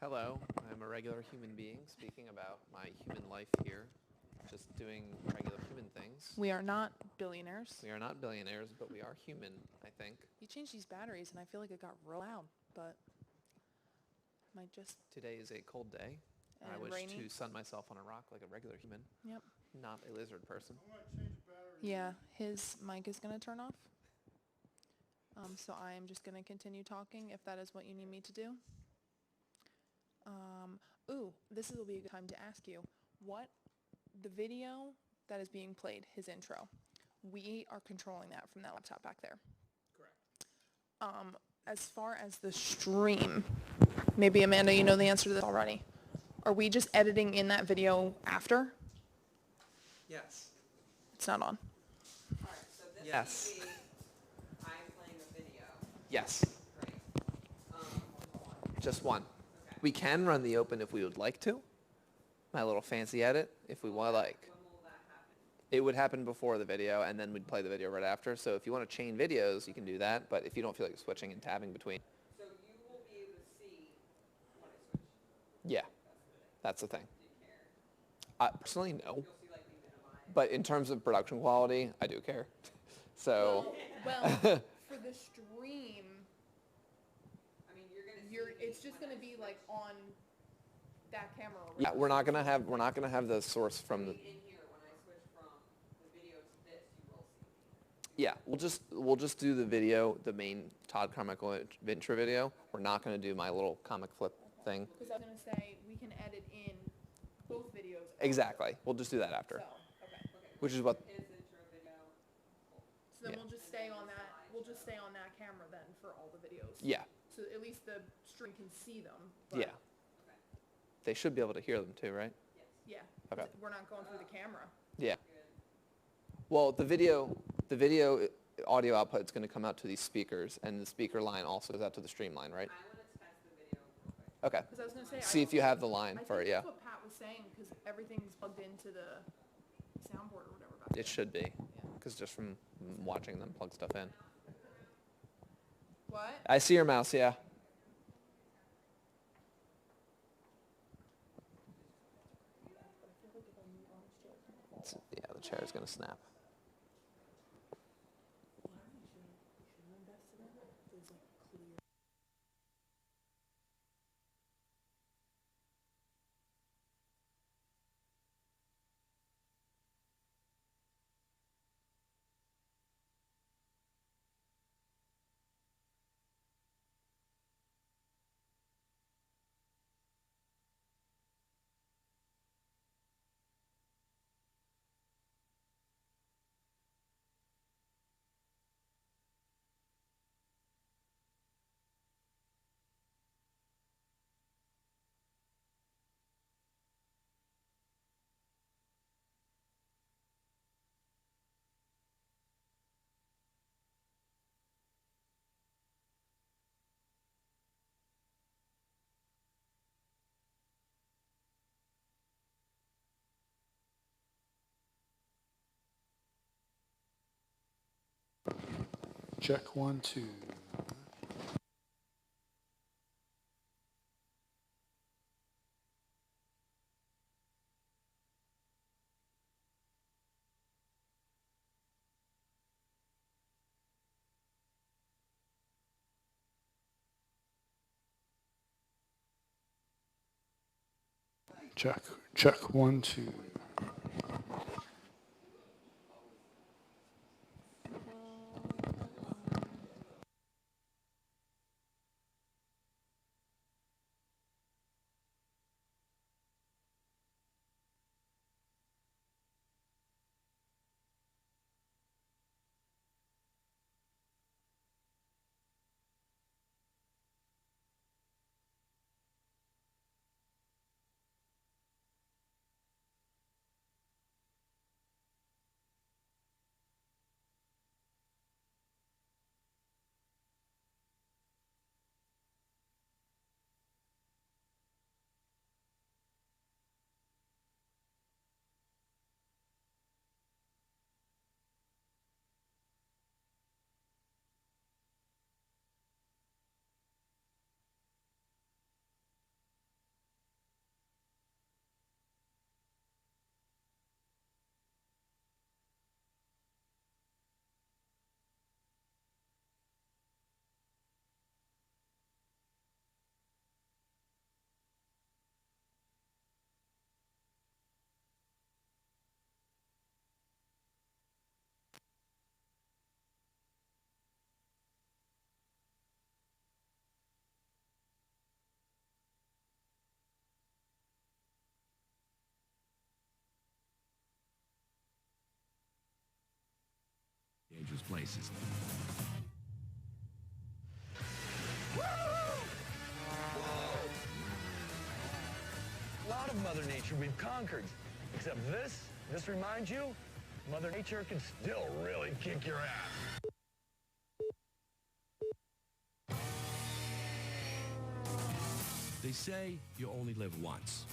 Hello, I'm a regular human being speaking about my human life here, just doing regular human things. We are not billionaires. We are not billionaires, but we are human, I think. You changed these batteries, and I feel like it got real loud, but might just... Today is a cold day. I And wish rainy. to sun myself on a rock like a regular human, Yep. not a lizard person. Yeah, his mic is going to turn off. So I am just going to continue talking if that is what you need me to do. This will be a good time to ask you, the video that is being played, his intro, we are controlling that from that laptop back there. Correct. As far as the stream, maybe Amanda, you know the answer to this already. Are we just editing in that video after? Yes. It's not on. All right, so this Yes. would be I'm playing a video. Yes. Great. Just one. Okay. We can run the open if we would like to. My little fancy edit, if we want, like. When will that happen? It would happen before the video, and then we'd play the video right after. So if you want to chain videos, you can do that. But if you don't feel like switching and tabbing between, So you will be able to see when I switch. yeah, That's the thing. that's the thing. Do you care? Personally, no. You'll see like the minimized. But in terms of production quality, I do care. So, Well, for the stream, I mean, you're gonna see. it's just going to be like on that camera. yeah, we're not gonna have the source from the. In here, when I switch from the video to this, you will see me. Yeah, we'll just do the video, the main Todd Carmichael intro video. We're not gonna do my little comic flip thing. Because I was going to say, we can edit in both videos. Exactly. We'll just do that after. So, okay. Okay. Which is what. His intro video. So then Yeah. we'll just stay on that camera then for all the videos. Yeah. So at least the stream can see them. Yeah. Okay. They should be able to hear them too, right? Yes. Yeah. Okay. We're not going through the camera. Yeah. Good. Well, the video audio output is going to come out to these speakers, and the speaker line also goes out to the stream line, right? I want to test the video real quick. Okay. Because I was going to say, See if you have the line I for think it, yeah. that's what Pat was saying, because everything's plugged into the soundboard or whatever back there. It should be, Yeah. because just from watching them plug stuff in. What? I see your mouse, yeah. Yeah, the chair is going to snap. Check 1, 2. Check 1, 2. dangerous places. A lot of Mother Nature we've conquered. Except this reminds you, Mother Nature can still really kick your ass. They say you only live once.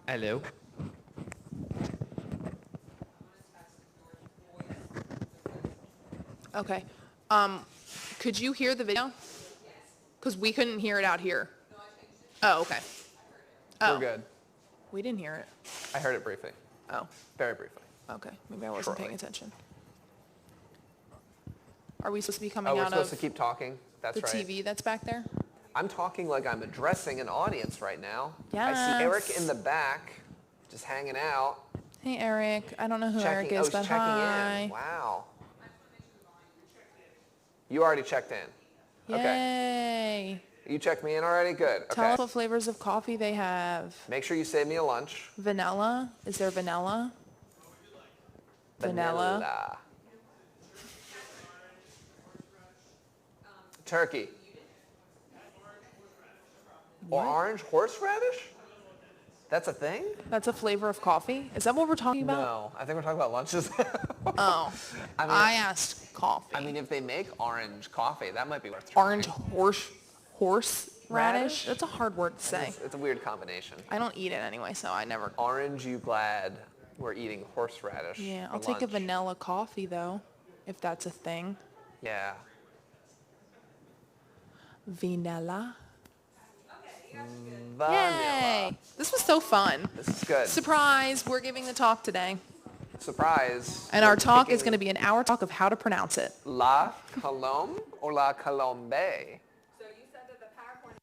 Hello. Okay. Could you hear the video? Because we couldn't hear it out here. Oh, okay. Oh, We're good. we didn't hear it. I heard it briefly. Oh, Very briefly. okay. Maybe I wasn't paying Shortly. attention. Are we supposed to be Oh, coming we're out supposed of to keep talking? That's the right. TV that's back there? I'm talking like I'm addressing an audience right now. I Yes. see Eric in the back, just hanging out. Hey, Eric. I don't know who Eric Checking, is, he's but checking hi. in. Wow. You already checked in. Okay. Yay. You checked me in already? Good. Tell Okay. us what flavors of coffee they have. Make sure you save me a lunch. Vanilla? Is there vanilla? Vanilla. Turkey. Or What? orange horseradish? That's a thing? That's a flavor of coffee? Is that what we're talking about? No, I think we're talking about lunches. Oh. I mean, I asked coffee. I mean, if they make orange coffee, that might be worth trying. Orange horse radish? That's a hard word to say. It's a weird combination. I don't eat it anyway, so I never. Orange, you glad we're eating horseradish. Yeah, for I'll take a lunch. vanilla coffee though, if that's a thing. Yeah. Vanilla. Vanilla. Yay! This was so fun. This is good. Surprise! We're giving the talk today, Surprise. and our We're talk is picking going to be an hour talk of how to pronounce it. La Colombe or La Colombe? So you said that the PowerPoint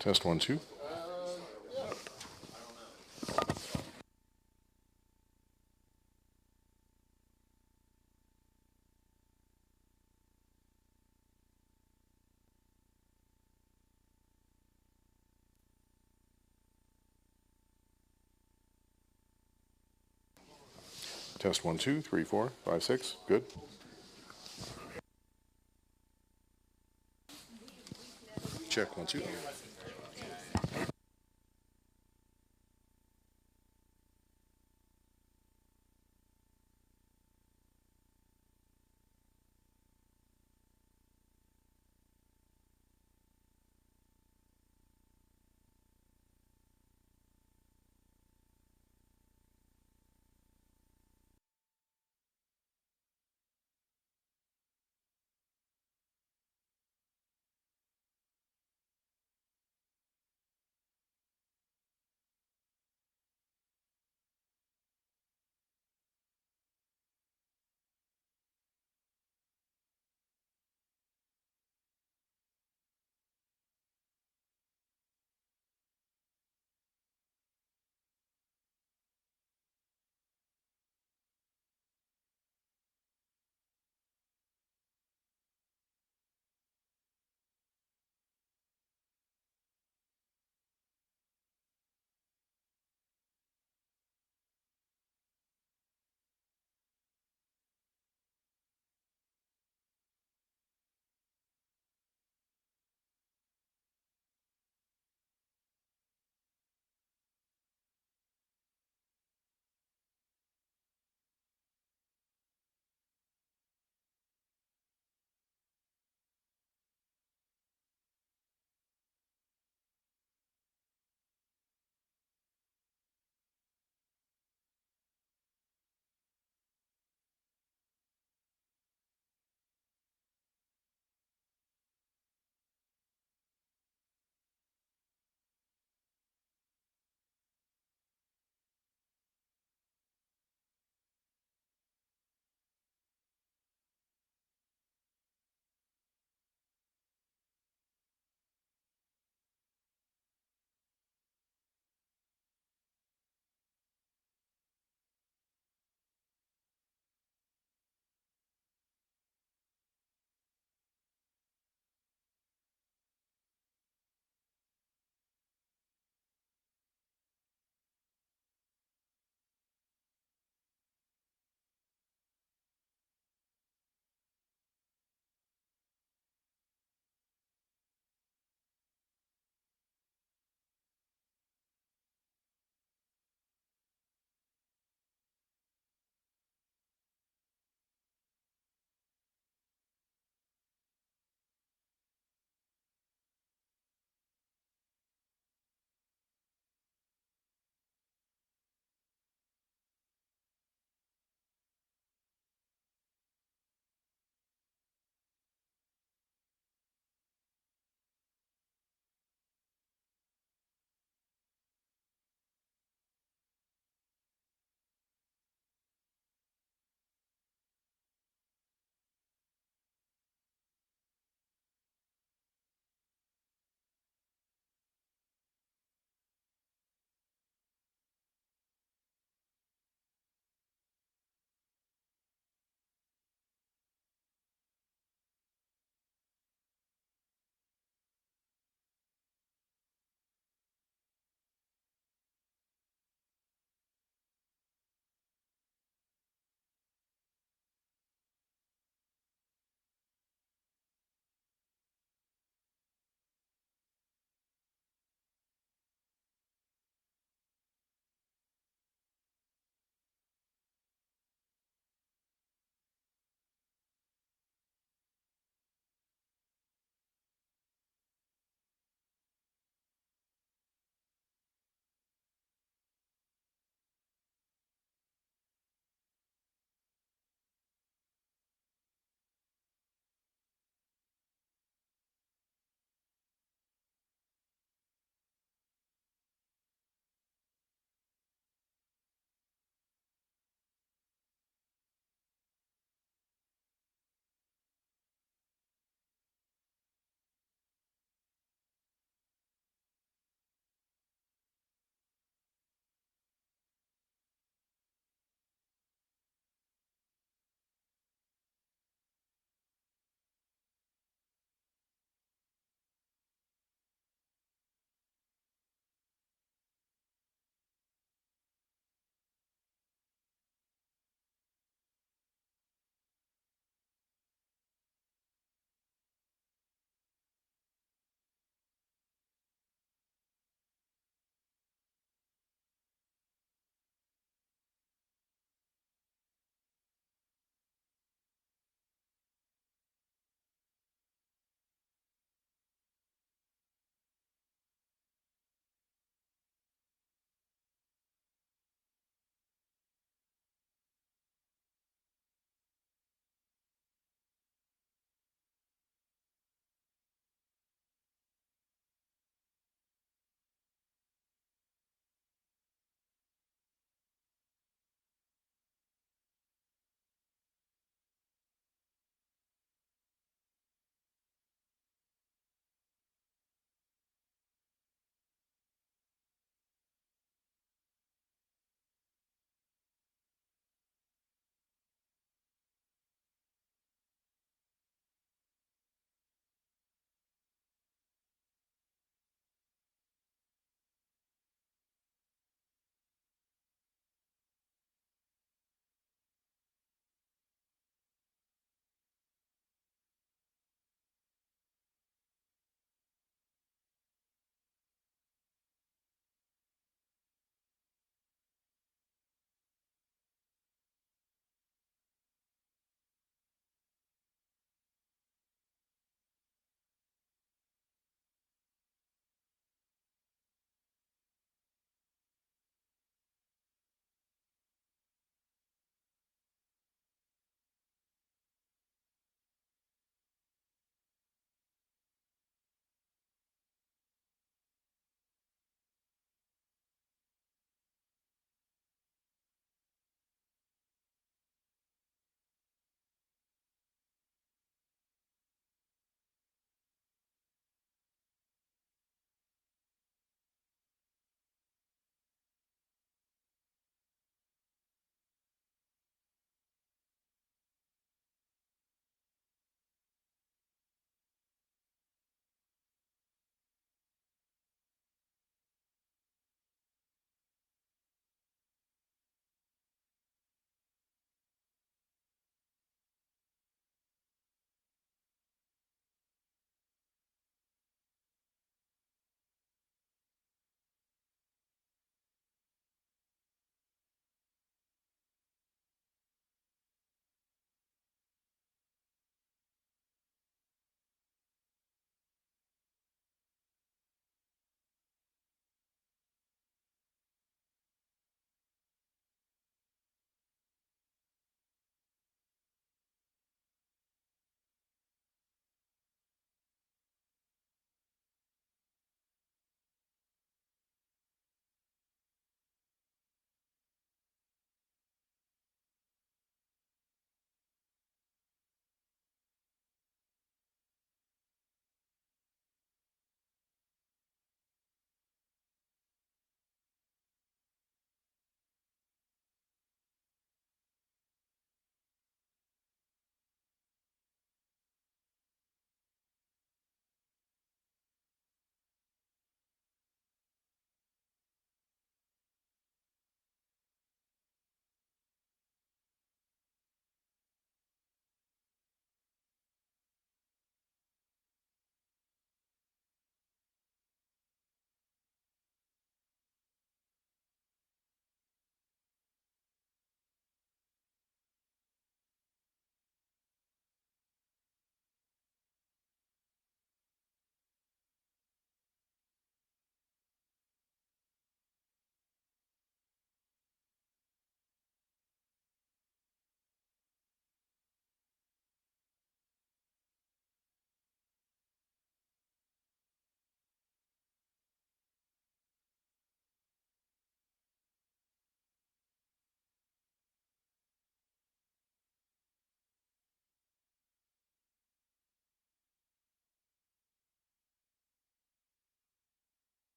Test 1, 2. Test 1, 2, 3, 4, 5, 6. Good. Check 1, 2.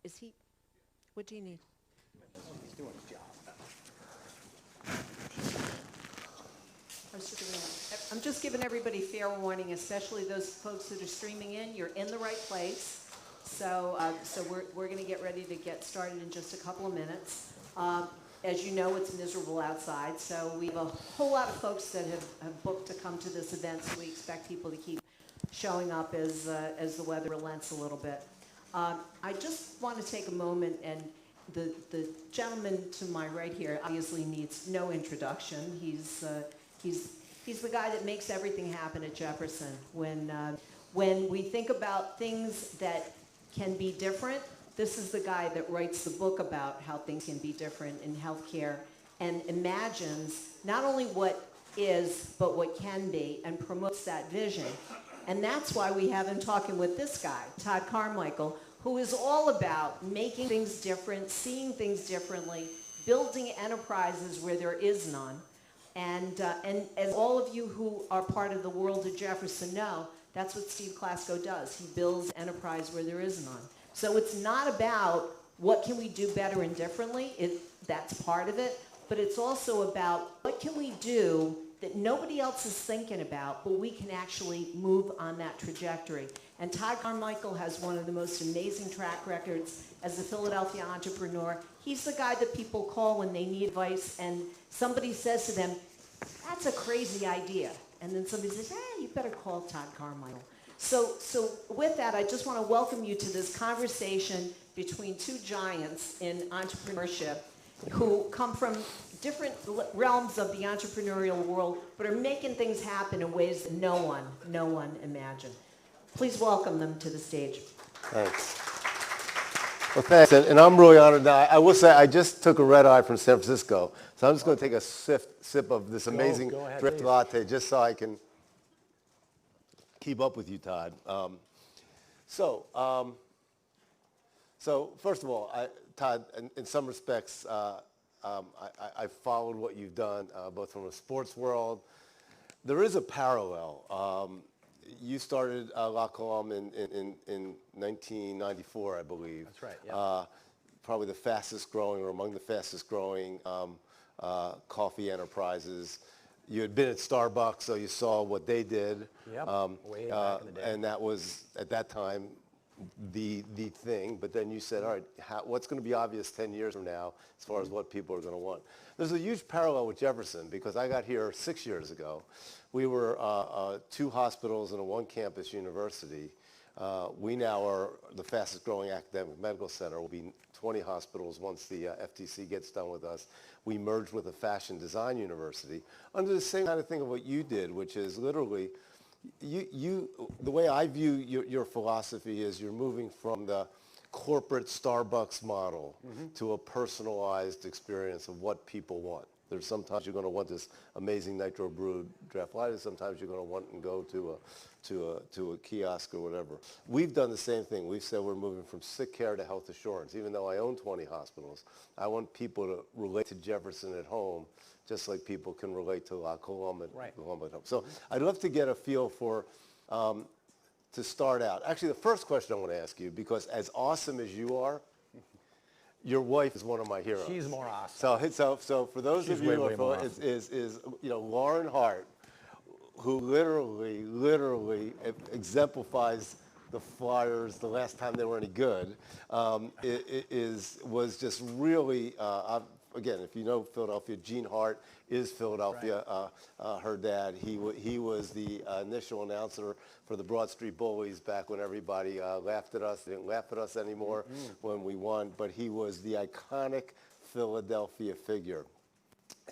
Is he, what do you need? He's doing his job. I'm just giving everybody fair warning, especially those folks that are streaming in. You're in the right place. So we're going to get ready to get started in just a couple of minutes. As you know, it's miserable outside, so we have a whole lot of folks that have booked to come to this event, so we expect people to keep showing up as the weather relents a little bit. I just want to take a moment, and the gentleman to my right here obviously needs no introduction. He's the guy that makes everything happen at Jefferson. When we think about things that can be different, this is the guy that writes the book about how things can be different in healthcare and imagines not only what is, but what can be, and promotes that vision. And that's why we have him talking with this guy, Todd Carmichael, who is all about making things different, seeing things differently, building enterprises where there is none. And as all of you who are part of the world of Jefferson know, that's what Steve Klasko does. He builds enterprise where there is none. So it's not about what can we do better and differently. That's part of it. But it's also about what can we do that nobody else is thinking about, but we can actually move on that trajectory. And Todd Carmichael has one of the most amazing track records as a Philadelphia entrepreneur. He's the guy that people call when they need advice, and somebody says to them, "That's a crazy idea." And then somebody says, "You better call Todd Carmichael." So with that, I just want to welcome you to this conversation between two giants in entrepreneurship who come from different realms of the entrepreneurial world, but are making things happen in ways that no one imagined. Please welcome them to the stage. Thanks. Well, thanks, and I'm really honored. Now, I will say I just took a red eye from San Francisco, so I'm just going to take a sip of this amazing drip latte just so I can keep up with you, Todd. So first of all, Todd, in some respects, I followed what you've done, both from a sports world. There is a parallel. You started La Colombe in 1994, I believe. That's right, yeah. Probably the fastest growing, or among the fastest growing coffee enterprises. You had been at Starbucks, so you saw what they did. Yep, way back in the day. And that was, at that time, the thing. But then you said, all right, what's going to be obvious 10 years from now as far as what people are going to want? There's a huge parallel with Jefferson, because I got here 6 years ago. We were 2 hospitals and a 1-campus university. We now are the fastest growing academic medical center. We'll be 20 hospitals once the FTC gets done with us. We merged with a fashion design university under the same kind of thing of what you did, which is literally, the way I view your philosophy is you're moving from the corporate Starbucks model to a personalized experience of what people want. There's sometimes you're going to want this amazing nitro brewed draft latte. Sometimes you're going to want and go to a kiosk or whatever. We've done the same thing. We've said we're moving from sick care to health assurance. Even though I own 20 hospitals, I want people to relate to Jefferson at home, just like people can relate to La Colombe at home. So I'd love to get a feel for, to start out. Actually, the first question I want to ask you, because as awesome as you are, your wife is one of my heroes. She's more awesome. So for those of you who are, is Lauren Hart, who literally exemplifies the Flyers the last time they were any good, was just really, again, if you know Philadelphia, Gene Hart is Philadelphia. Right. Her dad, he was the initial announcer for the Broad Street Bullies back when everybody laughed at us. They didn't laugh at us anymore when we won, but he was the iconic Philadelphia figure.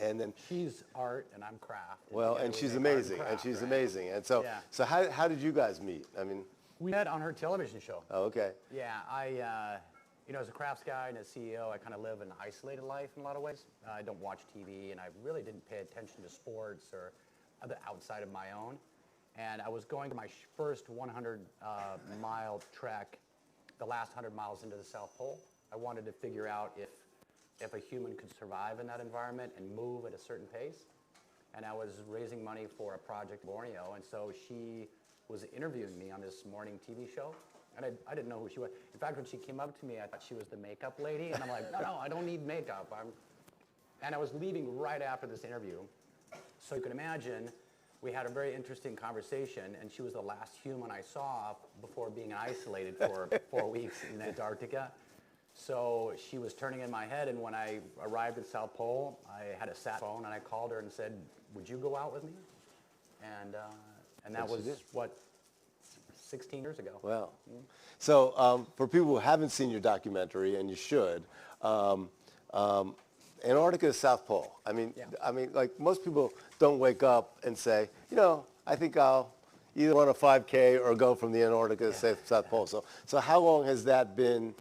And then she's art and I'm craft. Well, and she's amazing, amazing. And so, so how did you guys meet? I mean, we met on her television show. Oh, okay. Yeah, as a crafts guy and a CEO, I kind of live an isolated life in a lot of ways. I don't watch TV, and I really didn't pay attention to sports or other outside of my own. And I was going to my first 100-mile trek, the last 100 miles into the South Pole. I wanted to figure out if a human could survive in that environment and move at a certain pace. And I was raising money for a project in Borneo, and so she was interviewing me on this morning TV show. And I didn't know who she was. In fact, when she came up to me, I thought she was the makeup lady. And I'm like, no, I don't need makeup. And I was leaving right after this interview. So you can imagine, we had a very interesting conversation, and she was the last human I saw before being isolated for 4 weeks in Antarctica. So she was turning in my head, and when I arrived at South Pole, I had a sat phone, and I called her and said, would you go out with me? And that was, 16 years ago. Wow. So for people who haven't seen your documentary, and you should, Antarctica is South Pole. I mean, like most people don't wake up and say, I think I'll either run a 5K or go from the Antarctica to South Pole. So how long has that been?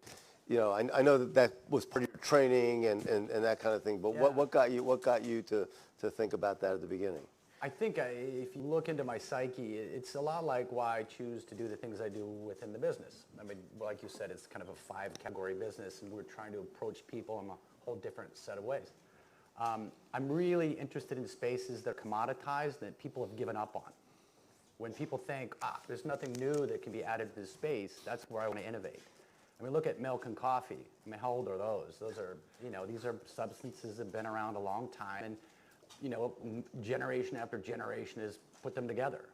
I know that was part of your training and that kind of thing. But what got you to think about that at the beginning? I think if you look into my psyche, it's a lot like why I choose to do the things I do within the business. I mean, like you said, it's kind of a 5-category business, and we're trying to approach people in a whole different set of ways. I'm really interested in spaces that are commoditized that people have given up on. When people think, there's nothing new that can be added to this space, that's where I want to innovate. I mean, look at milk and coffee. I mean, how old are those? Those are, these are substances that have been around a long time, and generation after generation has put them together,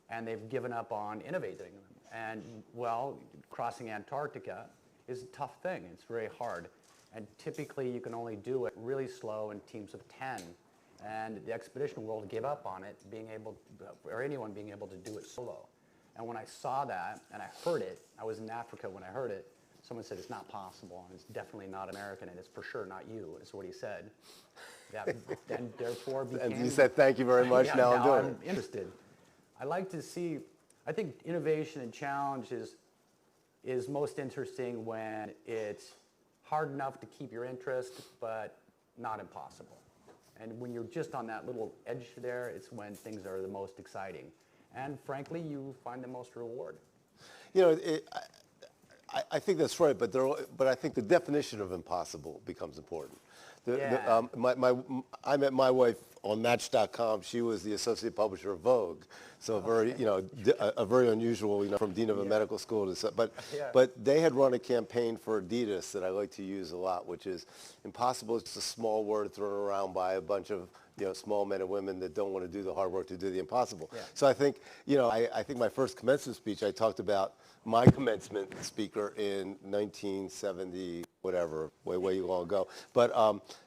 and they've given up on innovating them. And, well, crossing Antarctica is a tough thing. It's very hard. And typically you can only do it really slow in teams of 10. And the expedition world gave up on it, or anyone being able to do it solo. And when I saw that, and I heard it, I was in Africa when I heard it, someone said, it's not possible, and it's definitely not American, and it's for sure not you, is what he said. And therefore became... And you said, thank you very much, now I'm doing it. I'm interested. I like to see, I think innovation and challenge is most interesting when it's hard enough to keep your interest, but not impossible. And when you're just on that little edge there, it's when things are the most exciting. And frankly, you find the most reward. I think that's right, but I think the definition of impossible becomes important. I met my wife on Match.com. She was the associate publisher of Vogue, so a very unusual, from dean of a medical school. But they had run a campaign for Adidas that I like to use a lot, which is impossible. It's a small word thrown around by a bunch of small men and women that don't want to do the hard work to do the impossible. Yeah. So I think I think my first commencement speech, I talked about my commencement speaker in 1970, whatever, way long ago, but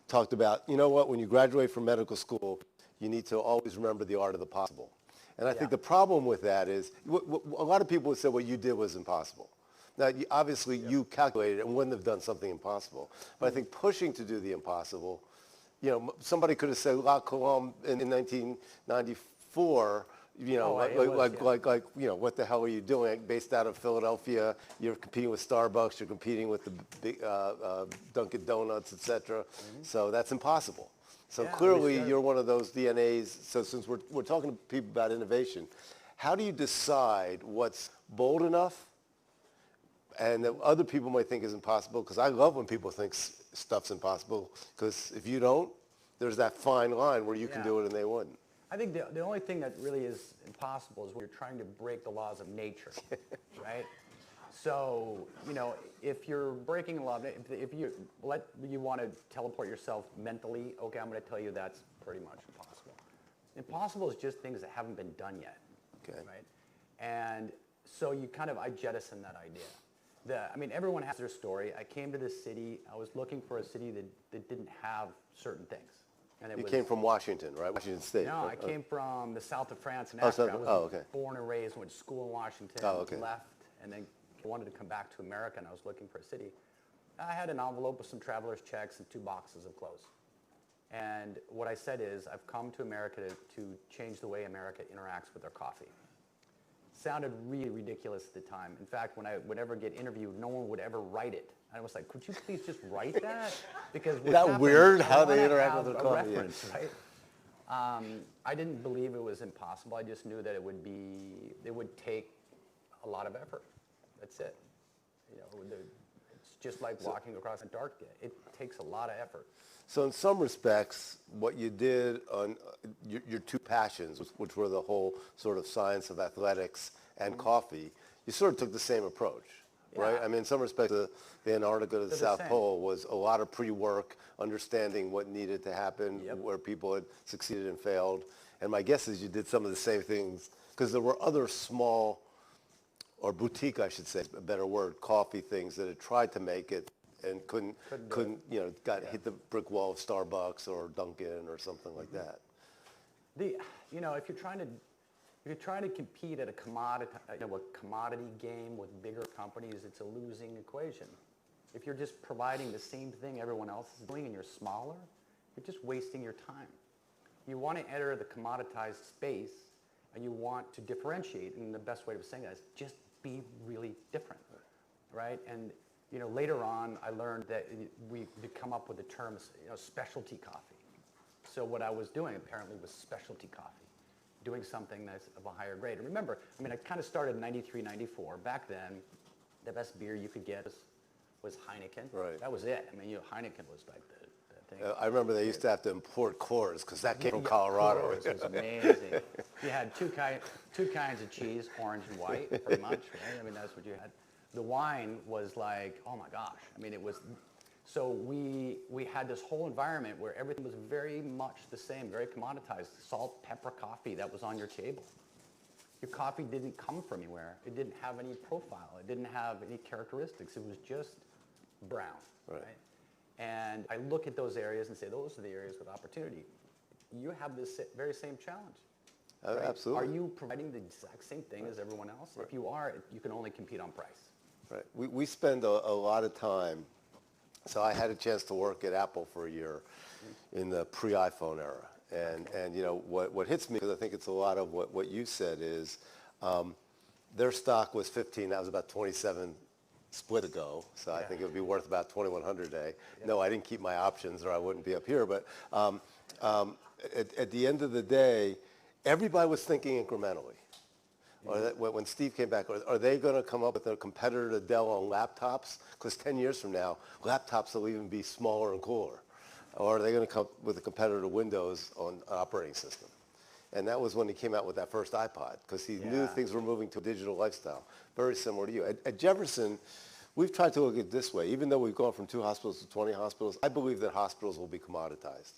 talked about, when you graduate from medical school, you need to always remember the art of the possible. And I think the problem with that is, a lot of people would say what you did was impossible. Now, obviously, you calculated and wouldn't have done something impossible. But I think pushing to do the impossible, somebody could have said La Colombe in 1994, what the hell are you doing? Based out of Philadelphia, you're competing with Starbucks, you're competing with the big Dunkin' Donuts, etc. Mm-hmm. So that's impossible. So clearly, you're one of those DNAs. So since we're talking to people about innovation, how do you decide what's bold enough and that other people might think is impossible? Because I love when people think stuff's impossible, because if you don't, there's that fine line where you can do it and they wouldn't. I think the only thing that really is impossible is when you're trying to break the laws of nature, right? So, if you're breaking a law, if you want to teleport yourself mentally, okay, I'm going to tell you that's pretty much impossible. Impossible is just things that haven't been done yet, right? And so I jettison that idea. Everyone has their story. I came to this city. I was looking for a city that didn't have certain things. And you came from Washington, right? Washington State. No, I came from the south of France in Africa. I was born and raised, went to school in Washington, left, and then wanted to come back to America, and I was looking for a city. I had an envelope with some traveler's checks and 2 boxes of clothes. And what I said is, I've come to America to change the way America interacts with their coffee. Sounded really ridiculous at the time. In fact, when I would ever get interviewed, no one would ever write it. I was like, could you please just write that? Because is that weird how they interact with their coffee? Reference, right? I didn't believe it was impossible. I just knew that it would take a lot of effort. That's it. It's just like walking across Antarctica. It takes a lot of effort. So in some respects, what you did on your 2 passions, which were the whole sort of science of athletics and coffee, you sort of took the same approach. right? Yeah. I mean, in some respects, the Antarctica to the They're the South same. Pole was a lot of pre-work, understanding what needed to happen, Yep. where people had succeeded and failed. And my guess is you did some of the same things, because there were other small, or boutique, I should say, a better word, coffee things that had tried to make it and couldn't, hit the brick wall of Starbucks or Dunkin' or something like that. If you're trying to compete at a commodity game with bigger companies, it's a losing equation. If you're just providing the same thing everyone else is doing and you're smaller, you're just wasting your time. You want to enter the commoditized space and you want to differentiate, and the best way of saying that is just be really different, right? And later on, I learned that we come up with the term, specialty coffee. So what I was doing apparently was specialty coffee, doing something that's of a higher grade. And remember, I kind of started in 93, 94. Back then, the best beer you could get was Heineken. Right. That was it. Heineken was like the thing. I remember they used to have to import Coors, because that came from Colorado. Coors was amazing. You had two kinds of cheese, orange and white, pretty much, right? That's what you had. The wine was like, oh my gosh. It was. So we had this whole environment where everything was very much the same, very commoditized. Salt, pepper, coffee, that was on your table. Your coffee didn't come from anywhere. It didn't have any profile. It didn't have any characteristics. It was just brown, right? And I look at those areas and say, those are the areas with opportunity. You have this very same challenge. Right? Absolutely. Are you providing the exact same thing as everyone else? Right. If you are, you can only compete on price. Right. We spend a lot of time. So I had a chance to work at Apple for a year in the pre-iPhone era. And what hits me, because I think it's a lot of what you said, is their stock was 15. That was about 27 split ago. So I think it would be worth about 2,100 today. Yeah. No, I didn't keep my options, or I wouldn't be up here. But at the end of the day, everybody was thinking incrementally. Or that when Steve came back, are they going to come up with a competitor to Dell on laptops? Because 10 years from now, laptops will even be smaller and cooler. Or are they going to come up with a competitor to Windows on an operating system? And that was when he came out with that first iPod, because he knew things were moving to a digital lifestyle, very similar to you. At Jefferson, we've tried to look at it this way. Even though we've gone from 2 hospitals to 20 hospitals, I believe that hospitals will be commoditized.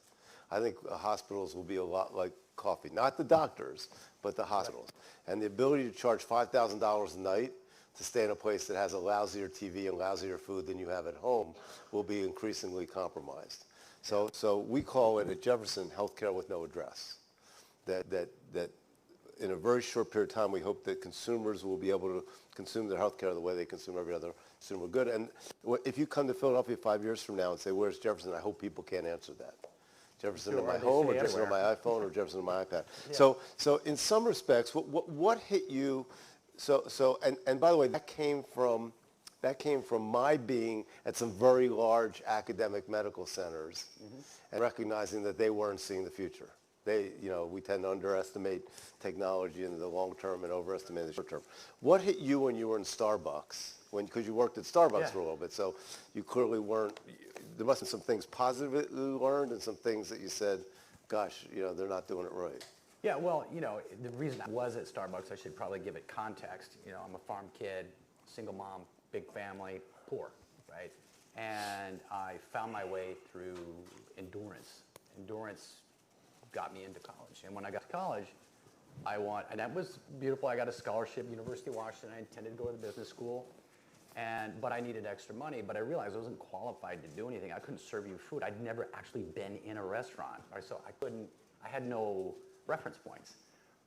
I think hospitals will be a lot like coffee. Not the doctors, but the hospitals. And the ability to charge $5,000 a night to stay in a place that has a lousier TV and lousier food than you have at home will be increasingly compromised. So we call it at Jefferson healthcare with no address. That in a very short period of time, we hope that consumers will be able to consume their healthcare the way they consume every other consumer good. And if you come to Philadelphia 5 years from now and say, where's Jefferson? I hope people can't answer that. Jefferson in my home, or Jefferson on my iPhone, or Jefferson on my iPad. Yeah. So in some respects, what hit you? And by the way, that came from my being at some very large academic medical centers, and recognizing that they weren't seeing the future. We tend to underestimate technology in the long term and overestimate in the short term. What hit you when you were in Starbucks? Because you worked at Starbucks for a little bit, so you clearly weren't. There must have been some things positive that you learned, and some things that you said, gosh, they're not doing it right. Yeah, well, the reason I was at Starbucks, I should probably give it context. I'm a farm kid, single mom, big family, poor, right? And I found my way through endurance. Endurance got me into college. And when I got to college, and that was beautiful. I got a scholarship, University of Washington. I intended to go to the business school. But I needed extra money, but I realized I wasn't qualified to do anything. I couldn't serve you food. I'd never actually been in a restaurant, right? So I had no reference points.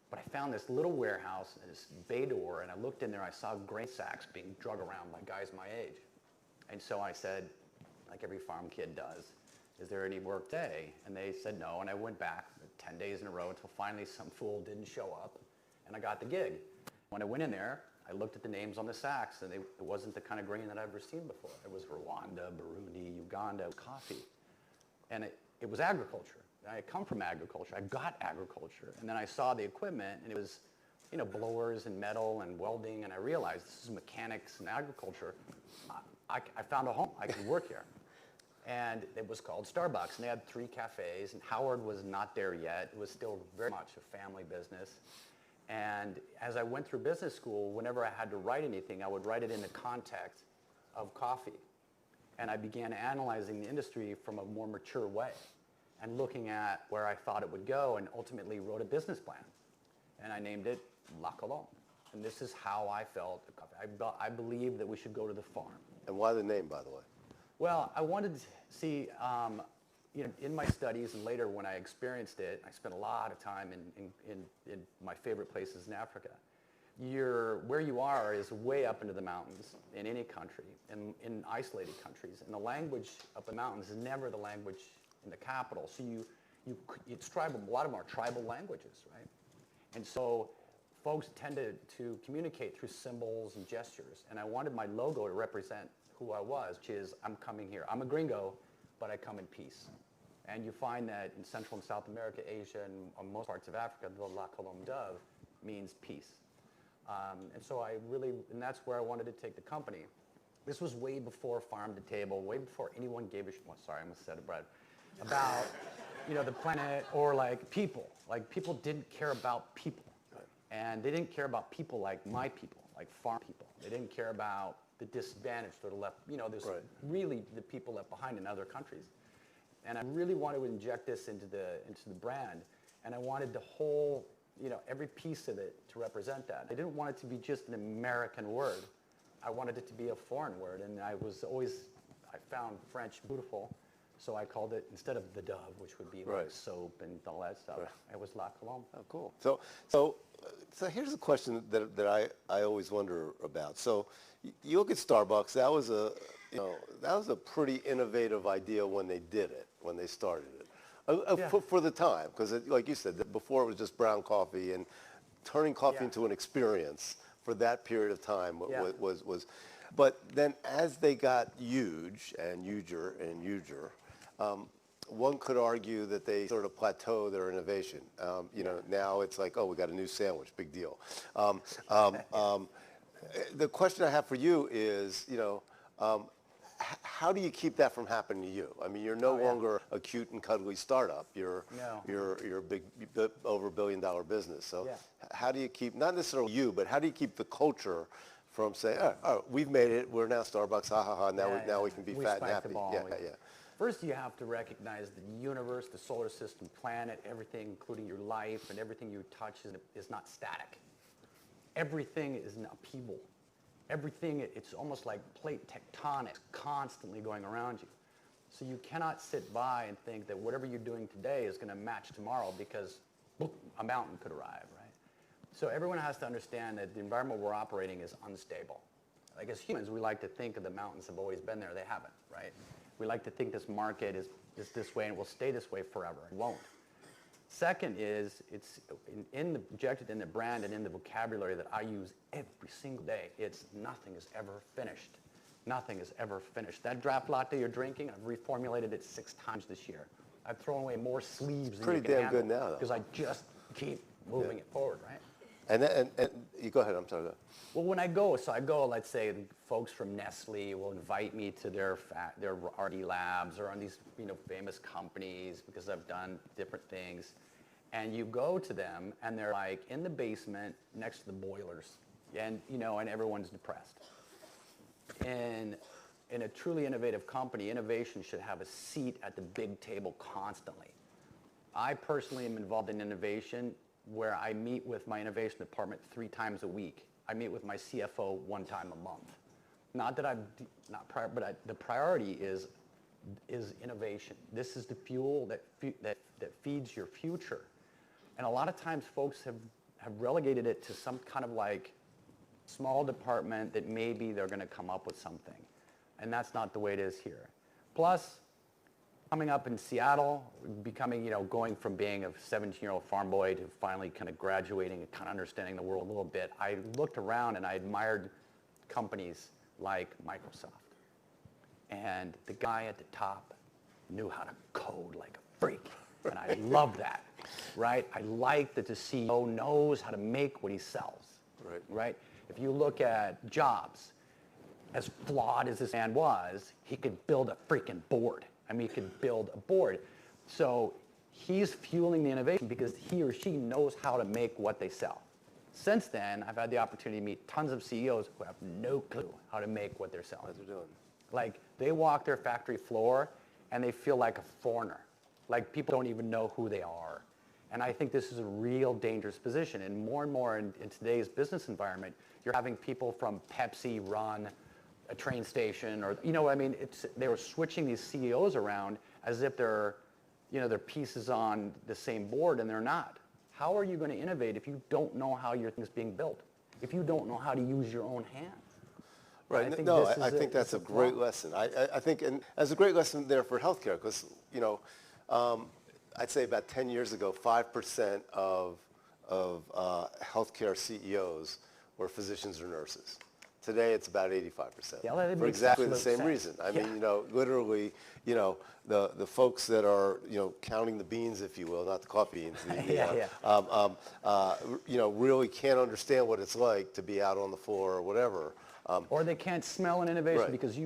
But I found this little warehouse, this bay door, and I looked in there, I saw grain sacks being drug around by guys my age. And so I said, like every farm kid does, is there any work day? And they said no, and I went back 10 days in a row until finally some fool didn't show up, and I got the gig. When I went in there, I looked at the names on the sacks, and it wasn't the kind of grain that I've ever seen before. It was Rwanda, Burundi, Uganda, coffee. And it was agriculture. I come from agriculture. I got agriculture. And then I saw the equipment, and it was blowers and metal and welding, and I realized this is mechanics and agriculture. I found a home. I could work here. And it was called Starbucks, and they had 3 cafes, and Howard was not there yet. It was still very much a family business. And as I went through business school, whenever I had to write anything, I would write it in the context of coffee. And I began analyzing the industry from a more mature way and looking at where I thought it would go, and ultimately wrote a business plan. And I named it La Colombe. And this is how I felt. I believe that we should go to the farm. And why the name, by the way? Well, I wanted to see, in my studies and later when I experienced it, I spent a lot of time in my favorite places in Africa. Where you are is way up into the mountains in any country, in isolated countries. And the language up in the mountains is never the language in the capital. So it's tribal. A lot of them are tribal languages, right? And so folks tended to communicate through symbols and gestures. And I wanted my logo to represent who I was, which is I'm coming here. I'm a gringo, but I come in peace. And you find that in Central and South America, Asia, and most parts of Africa, the La Colombe dove means peace. And that's where I wanted to take the company. This was way before farm to table, way before anyone gave a shit. Well, sorry, I almost said it, Brad. About, the planet or like people. Like people didn't care about people. And they didn't care about people like my people, like farm people. They didn't care about the disadvantaged or the left, there's really the people left behind in other countries. And I really wanted to inject this into the brand. And I wanted the whole, every piece of it to represent that. I didn't want it to be just an American word. I wanted it to be a foreign word. And I found French beautiful. So I called it, instead of the dove, which would be like soap and all that stuff, it was La Colombe. Oh, cool. So here's a question that I always wonder about. So you look at Starbucks. That was a pretty innovative idea when they did it, when they started it, for the time, because like you said, before it was just brown coffee, and turning coffee into an experience for that period of time was. But then as they got huge and huger and huger, one could argue that they sort of plateau their innovation. Now it's like, oh, we got a new sandwich, big deal. The question I have for you is, how do you keep that from happening to you? I mean, you're no longer a cute and cuddly startup. You're a big, over $1 billion business. So how do you keep, not necessarily you, but how do you keep the culture from saying, oh, we've made it, we're now Starbucks, ha ha ha, now we can be fat and happy. First, you have to recognize the universe, the solar system, planet, everything, including your life, and everything you touch is not static. Everything is an upheaval. Everything, it's almost like plate tectonic, constantly going around you. So you cannot sit by and think that whatever you're doing today is going to match tomorrow, because boom, a mountain could arrive, right? So everyone has to understand that the environment we're operating is unstable. Like as humans, we like to think that the mountains have always been there. They haven't, right? We like to think this market is this way and will stay this way forever. It won't. Second is, it's injected in the brand and in the vocabulary that I use every single day. It's nothing is ever finished. Nothing is ever finished. That draft latte you're drinking, I've reformulated it 6 times this year. I've thrown away more sleeves than you can handle. Pretty damn good now, though. Because I just keep moving it forward, right? And you go ahead, I'm sorry. Well, when I go, let's say folks from Nestle will invite me to their R&D labs or on these famous companies because I've done different things. And you go to them and they're like in the basement next to the boilers, and and everyone's depressed. And in a truly innovative company, innovation should have a seat at the big table constantly. I personally am involved in innovation where I meet with my innovation department 3 times a week. I meet with my CFO 1 time a month. Not that the priority is innovation. This is the fuel that feeds your future. And a lot of times folks have relegated it to some kind of like small department that maybe they're going to come up with something. And that's not the way it is here. Plus, coming up in Seattle, becoming, going from being a 17-year-old farm boy to finally kind of graduating and kind of understanding the world a little bit, I looked around and I admired companies like Microsoft. And the guy at the top knew how to code like a freak. And I love that, right? I like that the CEO knows how to make what he sells, right? If you look at Jobs, as flawed as this man was, he could build a freaking board. I mean, he could build a board. So he's fueling the innovation because he or she knows how to make what they sell. Since then, I've had the opportunity to meet tons of CEOs who have no clue how to make what they're selling. What they're doing. Like, they walk their factory floor and they feel like a foreigner. Like, people don't even know who they are. And I think this is a real dangerous position. And more in today's business environment, you're having people from Pepsi run a train station, or, you know what I mean? They were switching these CEOs around as if they're pieces on the same board, and they're not. How are you going to innovate if you don't know how your thing's being built? If you don't know how to use your own hands? Right. I think that's a great lesson. I think, and as a great lesson there for healthcare, because, you know, I'd say about 10 years ago, 5% of healthcare CEOs were physicians or nurses. Today, it's about 85%. Yeah, that for makes exactly the absolute same sense. reason. I mean, you know, literally, you know, the folks that are, you know, counting the beans, if you will, not the coffee beans, you know, really can't understand what it's like to be out on the floor or whatever. Or they can't smell an innovation, Right. because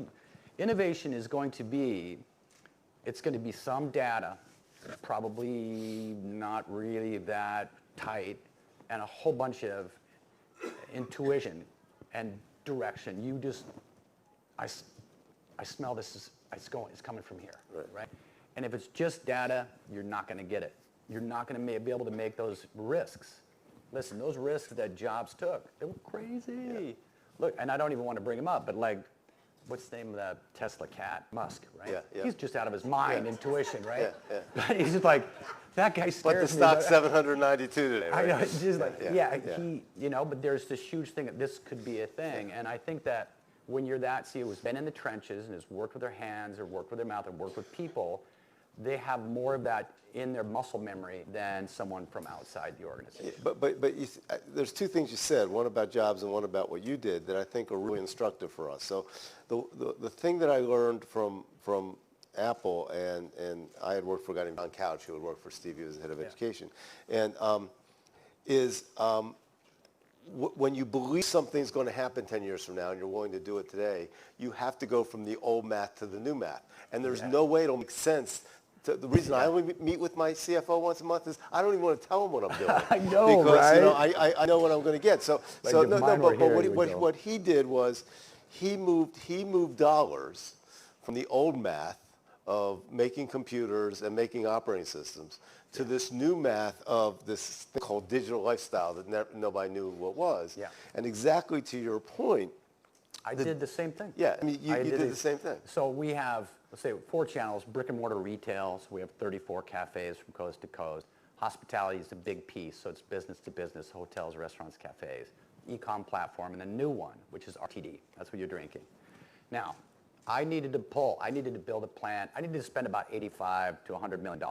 innovation is going to be, it's going to be some data, probably not really that tight, and a whole bunch of intuition and direction. You just, I smell this, it's coming from here, right? And if it's just data, you're not going to get it. You're not going to be able to make those risks. Listen, those risks that Jobs took, they were crazy. Yeah. Look, and I don't even want to bring him up, but like, what's the name of that Tesla cat? Musk, right? Yeah. He's just out of his mind, intuition, right? Yeah. He's just like, that guy scares me. But the stock's 792 today, right? I know, it's just like, Yeah. he, you know, but there's this huge thing that this could be a thing. And I think that when you're that CEO who's been in the trenches and has worked with their hands or worked with their mouth or worked with people, they have more of that in their muscle memory than someone from outside the organization. But there's two things you said, one about Jobs and one about what you did, that I think are really instructive for us. So the thing that I learned from Apple, and I had worked for a guy named John Couch, who had worked for Steve, who was the head of education, and when you believe something's going to happen 10 years from now and you're willing to do it today, you have to go from the old math to the new math. And there's no way it'll make sense. The reason I only meet with my CFO once a month is I don't even want to tell him what I'm doing. I know, because, right? You know, I know what I'm going to get. But what he did was he moved dollars from the old math of making computers and making operating systems to this new math of this thing called digital lifestyle that nobody knew what was. Yeah. And exactly to your point, I did the same thing. Yeah, I mean, you did the same thing. So we have, let's say, 4 channels, brick and mortar retail. So we have 34 cafes from coast to coast. Hospitality is a big piece, so it's business to business, hotels, restaurants, cafes. E-com platform, and the new one, which is RTD. That's what you're drinking. Now, I needed to build a plan. I needed to spend about $85 to $100 million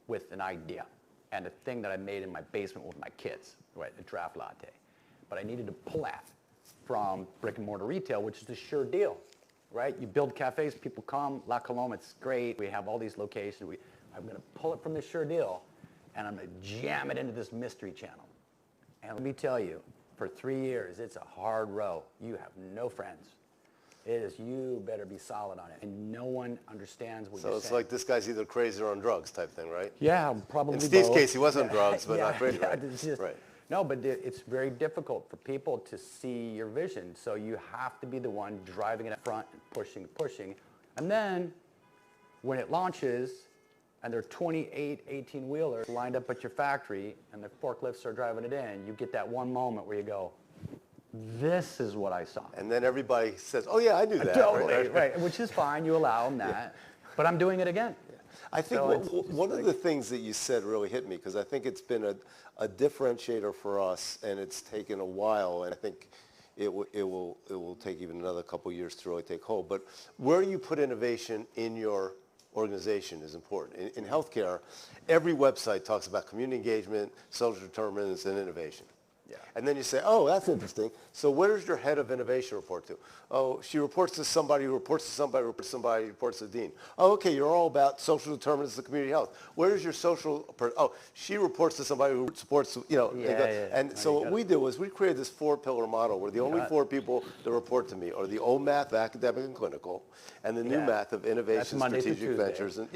with an idea and a thing that I made in my basement with my kids, right, a draft latte. But I needed to pull that from brick and mortar retail, which is the sure deal, right? You build cafes, people come, La Colombe, it's great. We have all these locations. I'm going to pull it from the sure deal, and I'm going to jam it into this mystery channel. And let me tell you, for 3 years, it's a hard row. You have no friends. It is, you better be solid on it. And no one understands what you're saying. So it's like this guy's either crazy or on drugs type thing, right? Yeah, probably In Steve's both. case, he was on drugs, but not crazy, right? It's just, Right. No, but it's very difficult for people to see your vision. So you have to be the one driving it up front and pushing. And then when it launches and there are 28 18-wheelers lined up at your factory and the forklifts are driving it in, you get that one moment where you go, this is what I saw. And then everybody says, oh, yeah, I knew that. Totally, right, which is fine. You allow them that. But I'm doing it again. I think So one of the things that you said really hit me, because I think it's been a differentiator for us, and it's taken a while, and I think it will take even another couple years to really take hold. But where you put innovation in your organization is important. In healthcare, every website talks about community engagement, social determinants, and innovation. Yeah. And then you say, oh, that's interesting. So where does your head of innovation report to? Oh, she reports to somebody who reports to somebody who reports to somebody who reports to the dean. Oh, okay, you're all about social determinants of community health. Where does your oh, she reports to somebody who supports, you know. And so what we did was we created this 4-pillar model where the only 4 people that report to me are the old math of academic and clinical and the new math of innovation, strategic ventures. And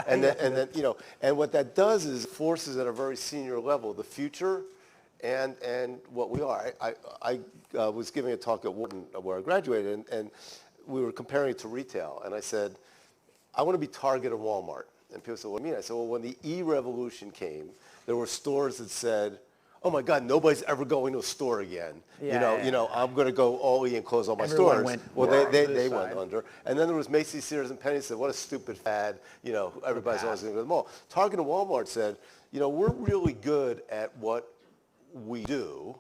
and then, you know, and what that does is forces at a very senior level the future and what we are. I was giving a talk at Wharton where I graduated, and we were comparing it to retail. And I said, I want to be Target or Walmart. And people said, what do you mean? I said, well, when the e-revolution came, there were stores that said, oh my God, nobody's ever going to a store again. I'm going to go all E and close all my Everyone stores. went Well, to they this went side. under. And then there was Macy's, Sears, and Penney said, what a stupid fad. Everybody's always going to go to the mall. Target and Walmart said, we're really good at what we do,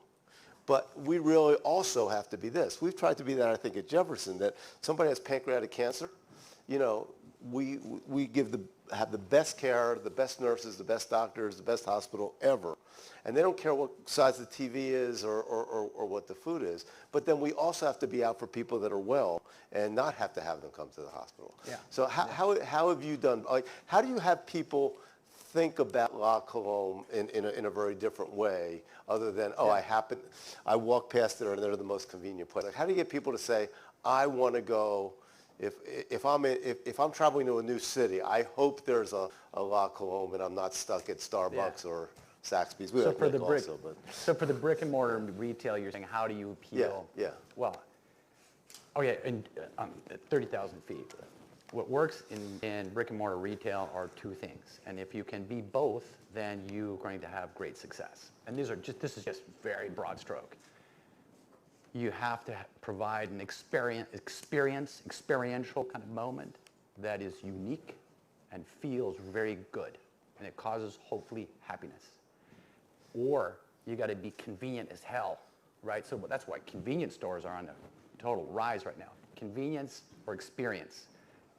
but we really also have to be this. We've tried to be that, I think, at Jefferson, that somebody has pancreatic cancer, we have the best care, the best nurses, the best doctors, the best hospital ever. And they don't care what size the TV is or what the food is. But then we also have to be out for people that are well and not have to have them come to the hospital. Yeah. So how have you done, how do you have people think about La Colombe in a very different way other than, I walk past there and they're the most convenient place? How do you get people to say, I want to go, if I'm traveling to a new city, I hope there's a La Colombe and I'm not stuck at Starbucks or Saxby's. So for the brick and mortar retail, you're saying, how do you appeal? Yeah. Well, at 30,000 feet. What works in brick and mortar retail are two things. And if you can be both, then you're going to have great success. And this is just very broad stroke. You have to provide an experiential kind of moment that is unique and feels very good. And it causes, hopefully, happiness. Or you got to be convenient as hell, right? So that's why convenience stores are on a total rise right now. Convenience or experience.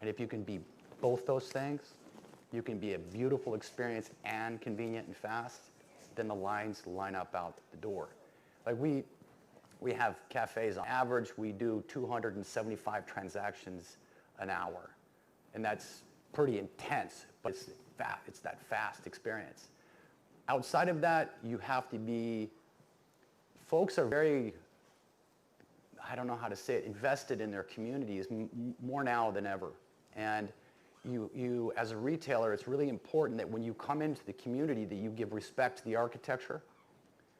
And if you can be both those things, you can be a beautiful experience and convenient and fast, then the lines line up out the door. Like we have cafes on average, we do 275 transactions an hour. And that's pretty intense, but it's that fast experience. Outside of that, you have to be, folks are very, I don't know how to say it, invested in their communities more now than ever. And you, as a retailer, it's really important that when you come into the community that you give respect to the architecture,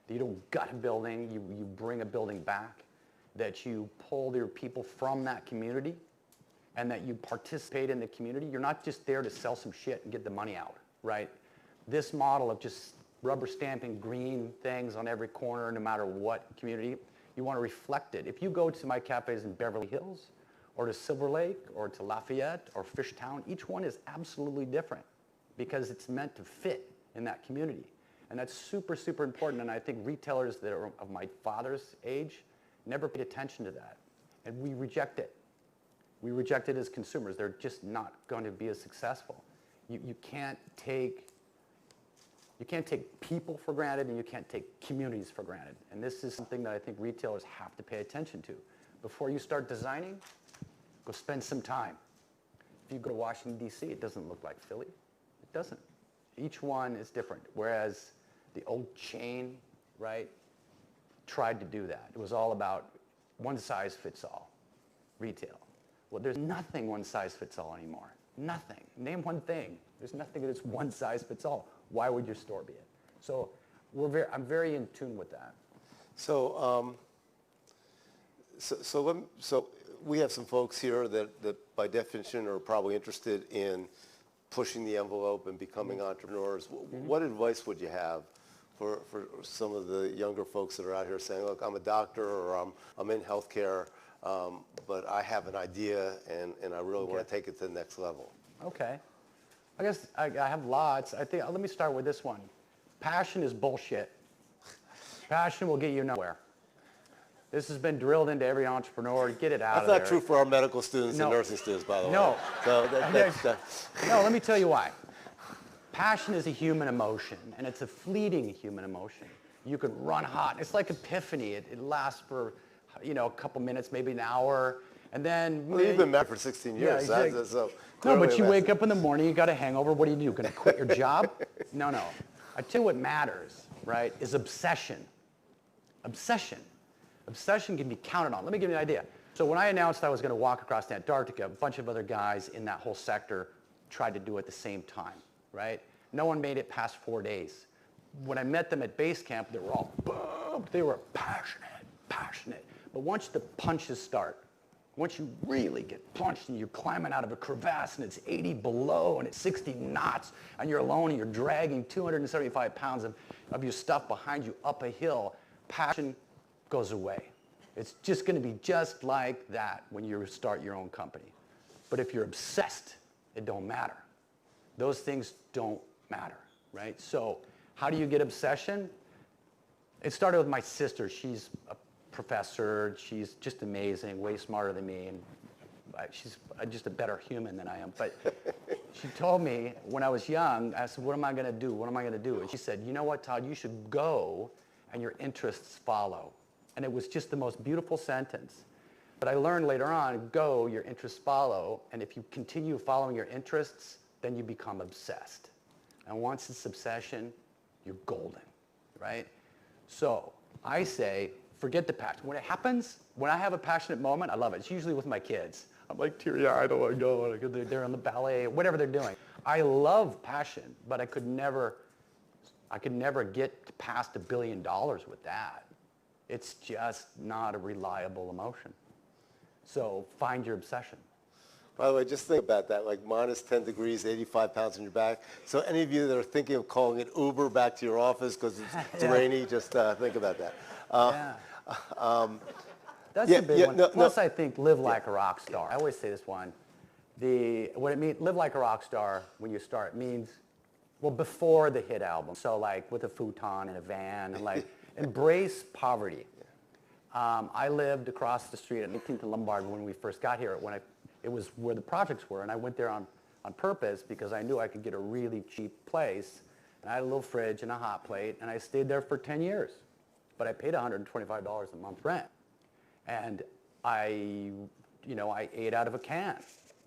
that you don't gut a building, you bring a building back, that you pull your people from that community, and that you participate in the community. You're not just there to sell some shit and get the money out, right? This model of just rubber stamping green things on every corner, no matter what community, you want to reflect it. If you go to my cafes in Beverly Hills, or to Silver Lake, or to Lafayette, or Fishtown, each one is absolutely different because it's meant to fit in that community. And that's super, super important, and I think retailers that are of my father's age never paid attention to that. And we reject it. We reject it as consumers. They're just not going to be as successful. You can't take people for granted, and you can't take communities for granted. And this is something that I think retailers have to pay attention to. Before you start designing, go spend some time. If you go to Washington, D.C., it doesn't look like Philly. It doesn't. Each one is different. Whereas the old chain, right, tried to do that. It was all about one size fits all retail. Well, there's nothing one size fits all anymore. Nothing. Name one thing. There's nothing that's one size fits all. Why would your store be it? So I'm very in tune with that. So we have some folks here that by definition are probably interested in pushing the envelope and becoming entrepreneurs. What advice would you have for some of the younger folks that are out here saying, look, I'm a doctor or I'm in healthcare, but I have an idea and I really want to take it to the next level? Okay. I guess I have lots. I think, let me start with this one. Passion is bullshit. Passion will get you nowhere. This has been drilled into every entrepreneur. Get it out of there. That's not true for our medical students and nursing students, by the way. No. So No, let me tell you why. Passion is a human emotion, and it's a fleeting human emotion. You can run hot. It's like epiphany. It lasts for, a couple minutes, maybe an hour, and then... Well, you've been married for 16 years. Yeah, So no, but you wake up in the morning, you got a hangover. What do? Going to quit your job? No. I tell you what matters, right, is obsession. Obsession. Obsession can be counted on. Let me give you an idea. So when I announced I was going to walk across Antarctica, a bunch of other guys in that whole sector tried to do it at the same time, right? No one made it past 4 days. when I met them at base camp, they were all pumped. They were passionate. But once the punches start, once you really get punched and you're climbing out of a crevasse and it's 80 below and it's 60 knots and you're alone and you're dragging 275 pounds of your stuff behind you up a hill, passion goes away. It's just going to be just like that when you start your own company. But if you're obsessed, it don't matter. Those things don't matter, right? So how do you get obsession? It started with my sister. She's a professor. She's just amazing, way smarter than me, and she's just a better human than I am. But she told me when I was young, I said, what am I going to do? What am I going to do? And she said, you know what, Todd, you should go and your interests follow. And it was just the most beautiful sentence. But I learned later on, go, your interests follow, and if you continue following your interests, then you become obsessed. And once it's obsession, you're golden, right? So I say, forget the passion. When it happens, when I have a passionate moment, I love it. It's usually with my kids. I'm like teary-eyed, I want to go, they're on the ballet, whatever they're doing. I love passion, but I could never get past $1 billion with that. It's just not a reliable emotion. So find your obsession. By the way, just think about that, like minus 10 degrees, 85 pounds on your back. So any of you that are thinking of calling it Uber back to your office because it's rainy, just think about that. That's a big one. Plus, I think live like a rock star. I always say this one. What it means, live like a rock star when you start means, well, before the hit album. So like with a futon and a van and like embrace poverty. I lived across the street at 18th and Lombard when we first got here. It was where the projects were, and I went there on purpose because I knew I could get a really cheap place. And I had a little fridge and a hot plate, and I stayed there for 10 years. But I paid $125 a month rent. And I ate out of a can.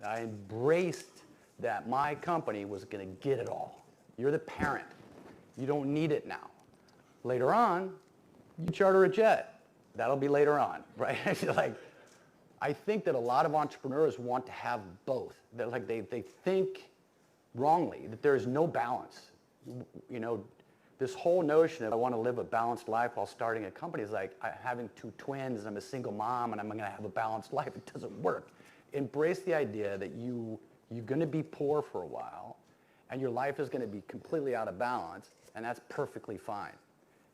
I embraced that my company was going to get it all. You're the parent. You don't need it now. Later on, you charter a jet. That'll be later on, right? I think that a lot of entrepreneurs want to have both. They're like they think wrongly, that there is no balance. This whole notion of I want to live a balanced life while starting a company is like having 2 twins and I'm a single mom and I'm going to have a balanced life. It doesn't work. Embrace the idea that you're going to be poor for a while and your life is going to be completely out of balance, and that's perfectly fine.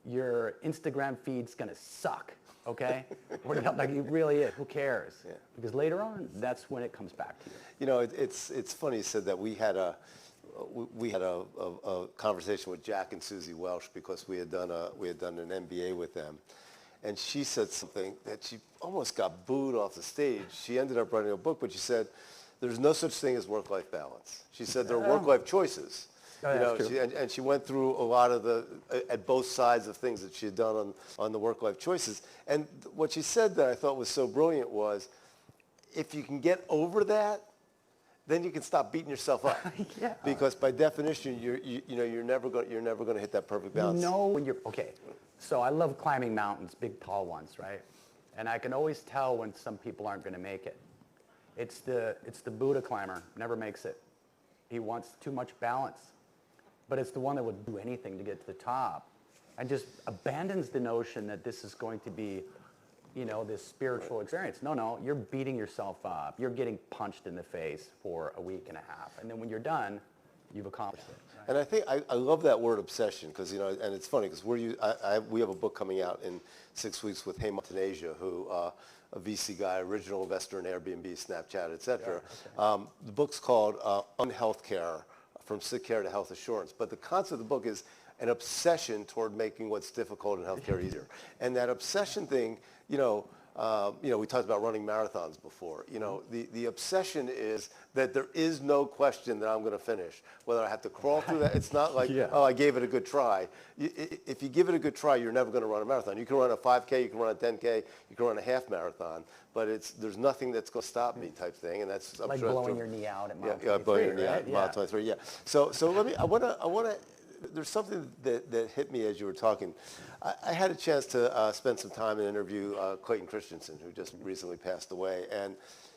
Your Instagram feed's going to suck, okay? Like it really is. Who cares? Yeah. Because later on, that's when it comes back to you. You know, it's funny you said that. We had a conversation with Jack and Susie Welsh because we had done an MBA with them, and she said something that she almost got booed off the stage. She ended up writing a book, but she said there's no such thing as work-life balance. She said there are work-life choices. And she went through a lot of at both sides of things that she had done on the work-life choices. And what she said that I thought was so brilliant was, if you can get over that, then you can stop beating yourself up. Yeah. Because by definition, you're never going to hit that perfect balance. Okay. So I love climbing mountains, big tall ones, right? And I can always tell when some people aren't going to make it. It's the Buddha climber, never makes it. He wants too much balance. But it's the one that would do anything to get to the top and just abandons the notion that this is going to be, this spiritual experience. No, you're beating yourself up. You're getting punched in the face for a week and a half. And then when you're done, you've accomplished it. Right? And I think I love that word obsession because, and it's funny because we have a book coming out in 6 weeks with Taneja, who a VC guy, original investor in Airbnb, Snapchat, et cetera. Yeah, okay. The book's called Unhealthcare, From Sick Care to Health Assurance. But the concept of the book is an obsession toward making what's difficult in healthcare easier. And that obsession thing, we talked about running marathons before. The obsession is that there is no question that I'm going to finish. Whether I have to crawl through that, it's not like, I gave it a good try. If you give it a good try, you're never going to run a marathon. You can run a 5K, you can run a 10K, you can run a half marathon, but there's nothing that's going to stop me type thing. And that's like blowing your knee out at mile 23, blowing your knee out at mile 23, yeah. So I want to there's something that hit me as you were talking. I had a chance to spend some time and interview Clayton Christensen, who just recently passed away, and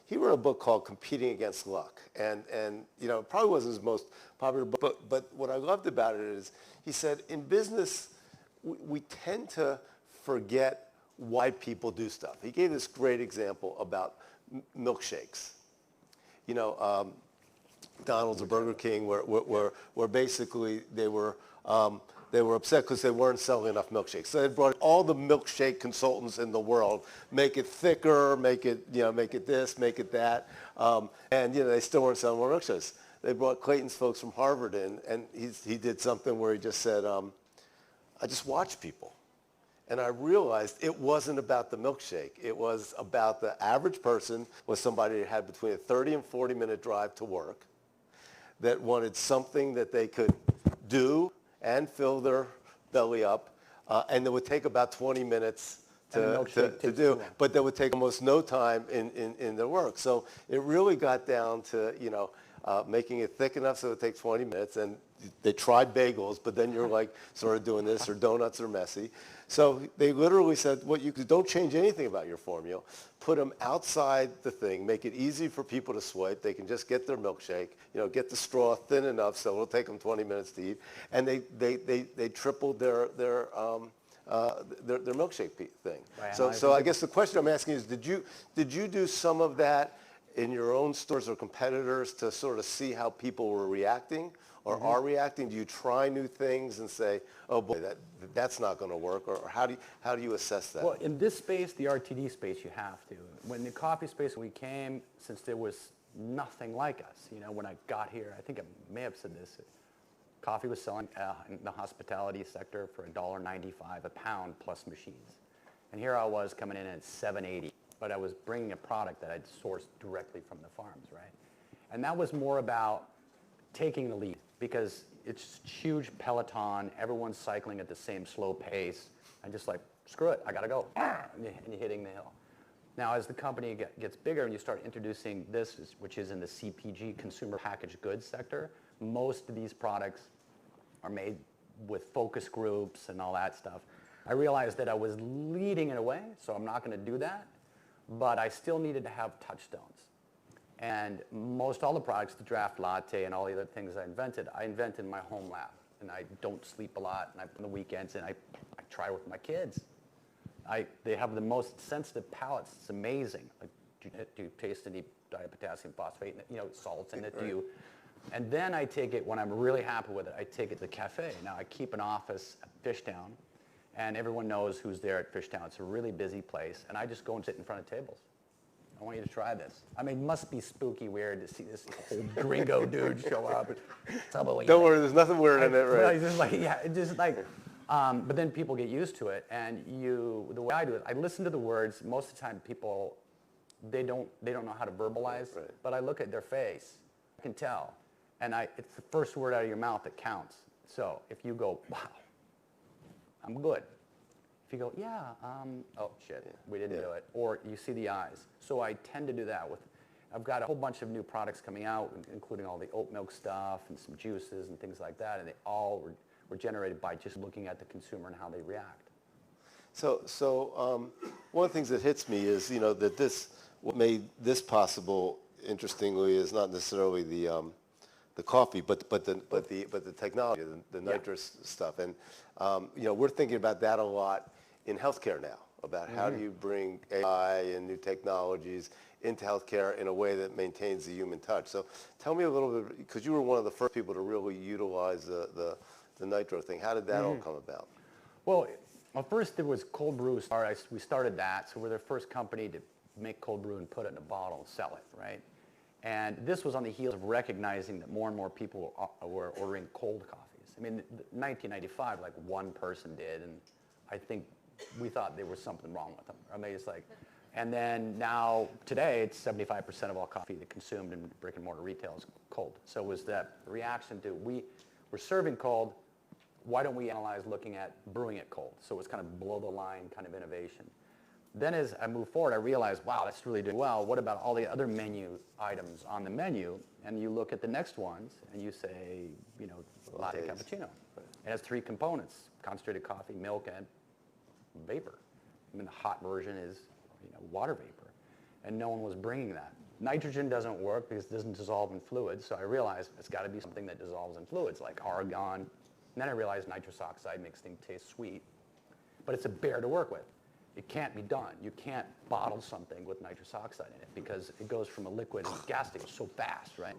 he wrote a book called Competing Against Luck, and it probably wasn't his most popular book, but what I loved about it is he said in business we tend to forget why people do stuff. He gave this great example about milkshakes. McDonald's or Burger King, where basically they were upset because they weren't selling enough milkshakes. So they brought all the milkshake consultants in the world, make it thicker, make it this, make it that, and they still weren't selling more milkshakes. They brought Clayton's folks from Harvard in, and he did something where he just said, I just watch people. And I realized it wasn't about the milkshake. It was about the average person was somebody that had between a 30 and 40-minute drive to work that wanted something that they could do and fill their belly up, and that would take about 20 minutes to do, but that would take almost no time in their work. So it really got down to, making it thick enough so it takes 20 minutes, and they tried bagels, but then you're like sort of doing this, or donuts are messy. So they literally said, don't change anything about your formula. Put them outside the thing, make it easy for people to swipe. They can just get their milkshake, get the straw thin enough so it'll take them 20 minutes to eat. And they tripled their milkshake thing. Right, so I guess the question I'm asking is, did you do some of that in your own stores or competitors to sort of see how people were reacting or are reacting? Do you try new things and say, oh boy, that's not going to work? Or how do you assess that? Well, in this space, the RTD space, you have to. When the coffee space, we came, since there was nothing like us, when I got here, I think I may have said this, coffee was selling in the hospitality sector for $1.95 a pound plus machines. And here I was coming in at $7.80, but I was bringing a product that I'd sourced directly from the farms, right? And that was more about taking the lead, because it's huge peloton, everyone's cycling at the same slow pace, and just like, screw it, I gotta go, and you're hitting the hill. Now, as the company gets bigger and you start introducing this, which is in the CPG, consumer packaged goods sector, most of these products are made with focus groups and all that stuff. I realized that I was leading it away, so I'm not gonna do that, but I still needed to have touchstones. And most all the products, the draft latte and all the other things I invented in my home lab. And I don't sleep a lot, and on the weekends, and I try with my kids. They have the most sensitive palates. It's amazing. Like, do you taste any dipotassium phosphate? Salts in it. Do you? And then I take it, when I'm really happy with it, I take it to the cafe. Now, I keep an office at Fishtown, and everyone knows who's there at Fishtown. It's a really busy place, and I just go and sit in front of tables. I want you to try this. I mean, it must be spooky weird to see this whole gringo dude show up. Don't worry, there's nothing weird in it, right? But then people get used to it, and the way I do it, I listen to the words. Most of the time, people, they don't know how to verbalize, right. But I look at their face. I can tell, and it's the first word out of your mouth that counts. So if you go, wow, I'm good. If you go, yeah, oh shit, we didn't do it. Or you see the eyes. So I tend to do that I've got a whole bunch of new products coming out, including all the oat milk stuff and some juices and things like that, and they all were generated by just looking at the consumer and how they react. So one of the things that hits me is, that what made this possible, interestingly, is not necessarily the coffee, but the technology, the nitrous stuff, and we're thinking about that a lot in healthcare now, about how do you bring AI and new technologies into healthcare in a way that maintains the human touch. So tell me a little bit, because you were one of the first people to really utilize the nitro thing. How did that all come about? Well, first there was cold brew. We started that, so we're the first company to make cold brew and put it in a bottle and sell it, right? And this was on the heels of recognizing that more and more people were ordering cold coffees. I mean, in 1995, like one person did, and I think we thought there was something wrong with them. I mean, it's like, and then now, today, it's 75% of all coffee that consumed in brick and mortar retail is cold. So it was that reaction to, we're serving cold, why don't we analyze looking at brewing it cold? So it was kind of below the line kind of innovation. Then as I moved forward, I realized, wow, that's really doing well. What about all the other menu items on the menu? And you look at the next ones, and you say, latte cappuccino. It has 3 components: concentrated coffee, milk, and vapor. I mean, the hot version is, water vapor, and no one was bringing that. Nitrogen doesn't work because it doesn't dissolve in fluids, so I realized it's got to be something that dissolves in fluids, like argon. And then I realized nitrous oxide makes things taste sweet, but it's a bear to work with. It can't be done. You can't bottle something with nitrous oxide in it because it goes from a liquid to a gas station so fast, right?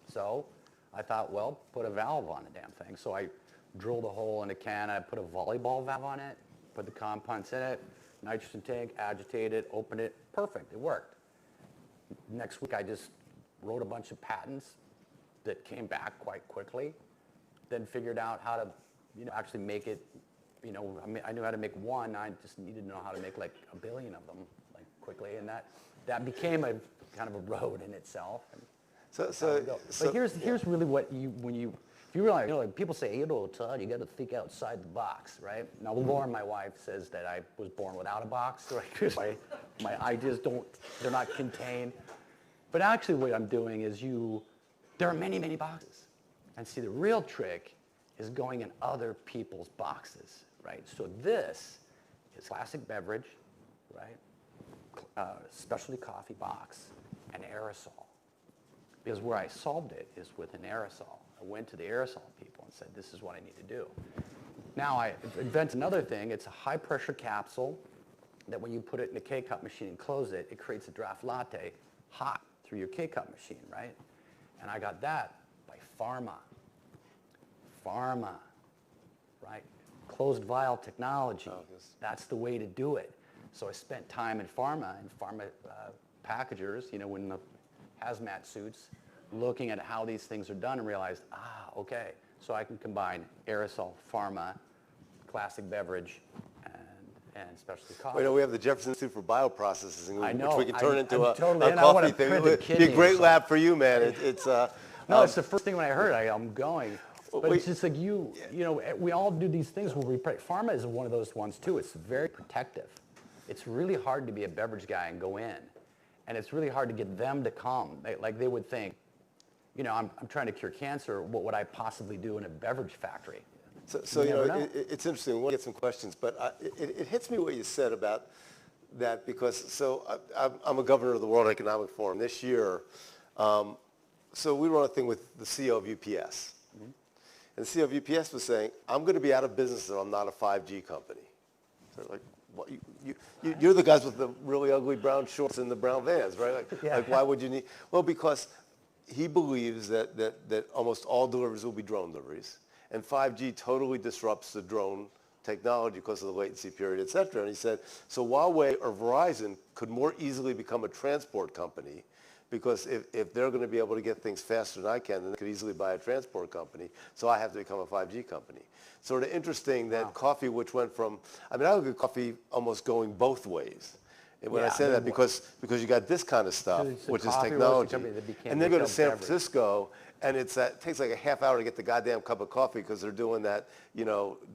So I thought, well, put a valve on the damn thing. So I drilled a hole in a can, I put a volleyball valve on it, put the compounds in it, nitrogen tank, agitate it, open it, perfect, it worked. Next week I just wrote a bunch of patents that came back quite quickly, then figured out how to, actually make it, I knew how to make one, I just needed to know how to make like 1 billion of them, like quickly, and that became a kind of a road in itself. And but here's really what if you realize, like people say, Todd, you got to think outside the box, right? Now, Lauren, my wife, says that I was born without a box, right? my ideas they're not contained. But actually what I'm doing is there are many, many boxes. And see, the real trick is going in other people's boxes, right? So this is classic beverage, right? Specialty coffee box, and aerosol. Because where I solved it is with an aerosol. I went to the aerosol people and said, this is what I need to do. Now I invent another thing. It's a high pressure capsule that when you put it in a K-cup machine and close it, it creates a draft latte hot through your K-cup machine, right? And I got that by pharma, right? Closed vial technology. That's the way to do it. So I spent time in pharma and pharma packagers, in the hazmat suits, looking at how these things are done and realized, okay, so I can combine aerosol, pharma, classic beverage, and specialty coffee. We have the Jefferson Institute for Bioprocessing, I know. which we can turn into a totally, coffee thing. It would be a great lab for you, man. It's no, it's the first thing when I heard it, I'm going. But it's just like we all do these things where pharma is one of those ones too. It's very protective. It's really hard to be a beverage guy and go in. And it's really hard to get them to come. They would think, I'm trying to cure cancer. What would I possibly do in a beverage factory? So it's interesting. We'll get some questions, but it hits me what you said about that because I'm a governor of the World Economic Forum this year. So we run a thing with the CEO of UPS, and the CEO of UPS was saying, "I'm going to be out of business if I'm not a 5G company." So like, what, you're the guys with the really ugly brown shorts and the brown vans, right? Like why would you need? Well, because he believes that almost all deliveries will be drone deliveries. And 5G totally disrupts the drone technology because of the latency period, et cetera. And he said, so Huawei or Verizon could more easily become a transport company because if they're going to be able to get things faster than I can, then they could easily buy a transport company. So I have to become a 5G company. Sort of interesting that coffee, which went from, I look at coffee almost going both ways. And when I say that, because you got this kind of stuff, which is technology, and then go to San Francisco, and it takes like a half hour to get the goddamn cup of coffee because they're doing that,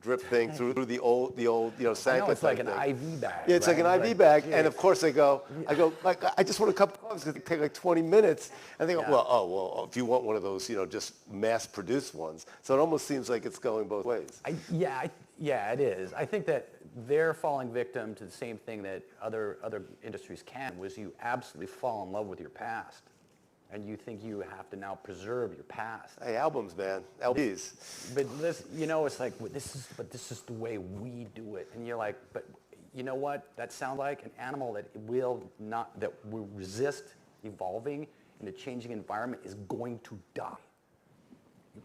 drip thing through the old, Sanka. I know, it's like an thing. IV bag. Yeah, it's like an IV bag, and of course I go, like, I just want a cup of coffee. It's going to take like 20 minutes, and they go, well, if you want one of those, just mass-produced ones. So it almost seems like it's going both ways. Yeah, it is. I think that they're falling victim to the same thing that other industries can, was you absolutely fall in love with your past. And you think you have to now preserve your past. Hey, albums, man. LPs. But this, it's like, this is the way we do it. And you're like, but you know what? That sounds like an animal that will resist evolving in a changing environment is going to die.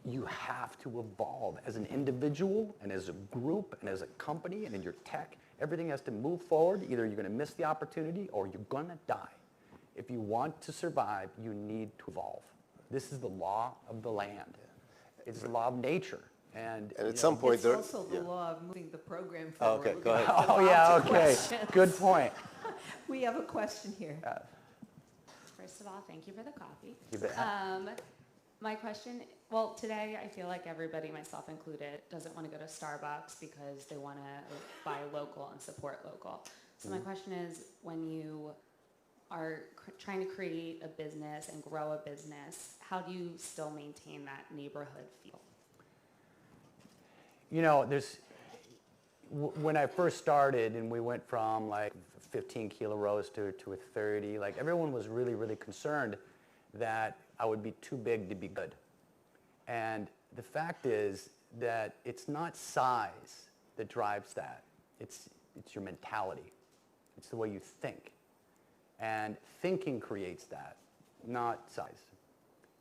You have to evolve as an individual and as a group and as a company and in your tech. Everything has to move forward. Either you're going to miss the opportunity or you're going to die. If you want to survive, you need to evolve. This is the law of the land. It's the law of nature. And at some point, it's also the law of moving the program forward. Okay, go ahead. Oh, yeah, okay. Good point. We have a question here. First of all, thank you for the coffee. You bet. My question, well, today I feel like everybody, myself included, doesn't want to go to Starbucks because they want to buy local and support local. So my question is, when you are trying to create a business and grow a business, how do you still maintain that neighborhood feel? you know, when I first started and we went from like 15 kilo roast to a 30, like everyone was really, really concerned that I would be too big to be good. And the fact is that it's not size that drives that. It's your mentality. It's the way you think. And thinking creates that, not size.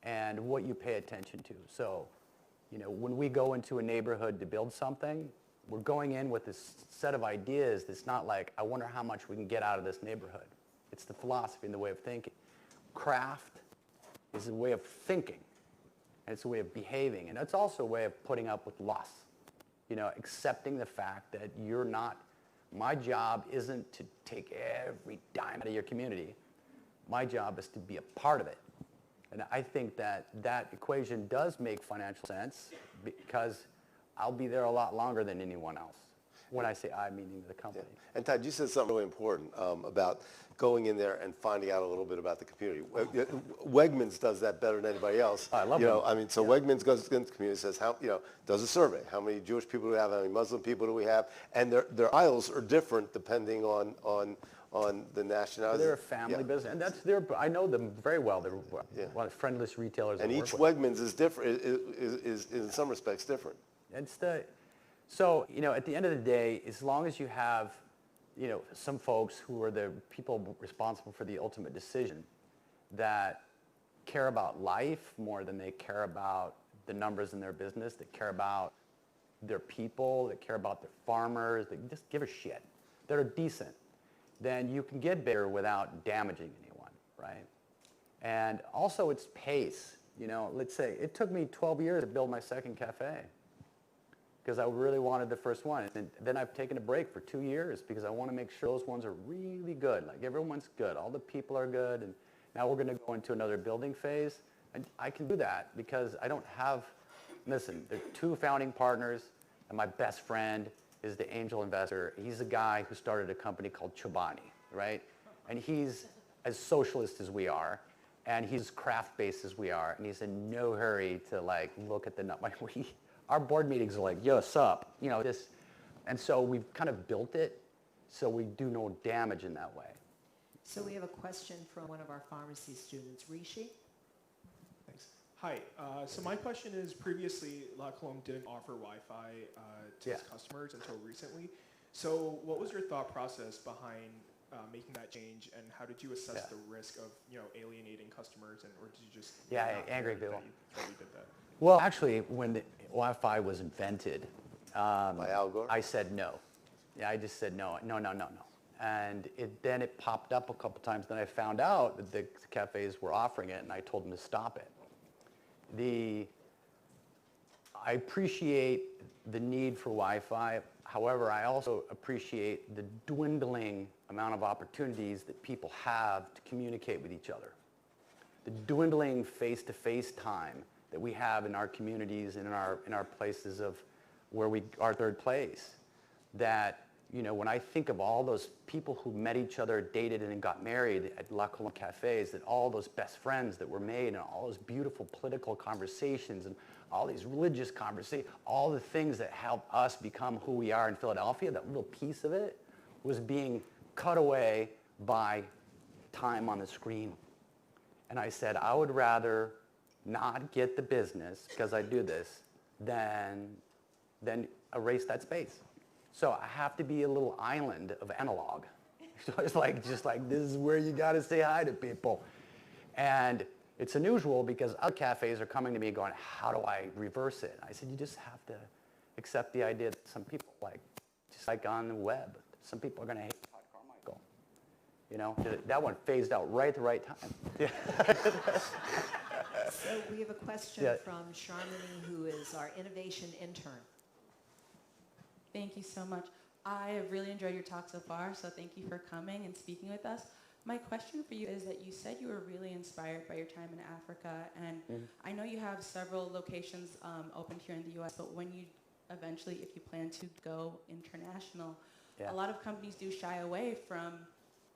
And what you pay attention to. So, you know, when we go into a neighborhood to build something, we're going in with this set of ideas that's not like, I wonder how much we can get out of this neighborhood. It's the philosophy and the way of thinking. Craft is a way of thinking, and it's a way of behaving, and it's also a way of putting up with loss. You know, accepting the fact that you're not, my job isn't to take every dime out of your community. My job is to be a part of it. And I think that that equation does make financial sense because I'll be there a lot longer than anyone else. When I say I, meaning the company. Yeah. And Todd, you said something really important about going in there and finding out a little bit about the community. Wegmans does that better than anybody else. I love you know, Wegmans. I mean, so Wegmans goes into the community and says, how, you know, does a survey. How many Jewish people do we have? How many Muslim people do we have? And their aisles are different depending on the nationality. They're a family business, and that's their. I know them very well. They're one of the friendliest retailers. And I each work with. Wegmans is different. Is in some respects different. So, you know, at the end of the day, as long as you have, you know, some folks who are the people responsible for the ultimate decision that care about life more than they care about the numbers in their business, that care about their people, that care about their farmers, that just give a shit, that are decent, then you can get bigger without damaging anyone, right? And also it's pace. You know, let's say it took me 12 years to build my second cafe, because I really wanted the first one. And then I've taken a break for 2 years because I want to make sure those ones are really good. Like everyone's good. All the people are good. And now we're going to go into another building phase. And I can do that because I don't have, listen, there are 2 founding partners, and my best friend is the angel investor. He's a guy who started a company called Chobani, right? And he's as socialist as we are, and he's craft-based as we are, and he's in no hurry to like look at the number. Our board meetings are like, yo, what's up? You know, this, and so we've kind of built it so we do no damage in that way. So we have a question from one of our pharmacy students, Rishi. Thanks. Hi, so my question is previously La Colombe didn't offer Wi-Fi to its customers until recently. So what was your thought process behind making that change, and how did you assess the risk of, you know, alienating customers, and or did you just angry people. that you did that? Well, actually, when the Wi-Fi was invented, By Al Gore? I said no. Yeah, I just said no. And then it popped up a couple times. Then I found out that the cafes were offering it, and I told them to stop it. I appreciate the need for Wi-Fi. However, I also appreciate the dwindling amount of opportunities that people have to communicate with each other. The dwindling face-to-face time that we have in our communities and in our places of where we are third place. That, you know, when I think of all those people who met each other, dated, and then got married at La Colombe cafes, that all those best friends that were made, and all those beautiful political conversations, and all these religious conversations, all the things that help us become who we are in Philadelphia, that little piece of it was being cut away by time on the screen. And I said, I would rather not get the business, because I do this, than erase that space. So I have to be a little island of analog. So it's like, just like, this is where you got to say hi to people. And it's unusual because other cafes are coming to me going, how do I reverse it? I said, you just have to accept the idea that some people, like, just like on the web, some people are going to hate Todd Carmichael. You know, that one phased out right at the right time. Yeah. So we have a question from Sharmini, who is our innovation intern. Thank you so much. I have really enjoyed your talk so far, so thank you for coming and speaking with us. My question for you is that you said you were really inspired by your time in Africa, and I know you have several locations opened here in the U.S., but when you eventually, if you plan to go international, a lot of companies do shy away from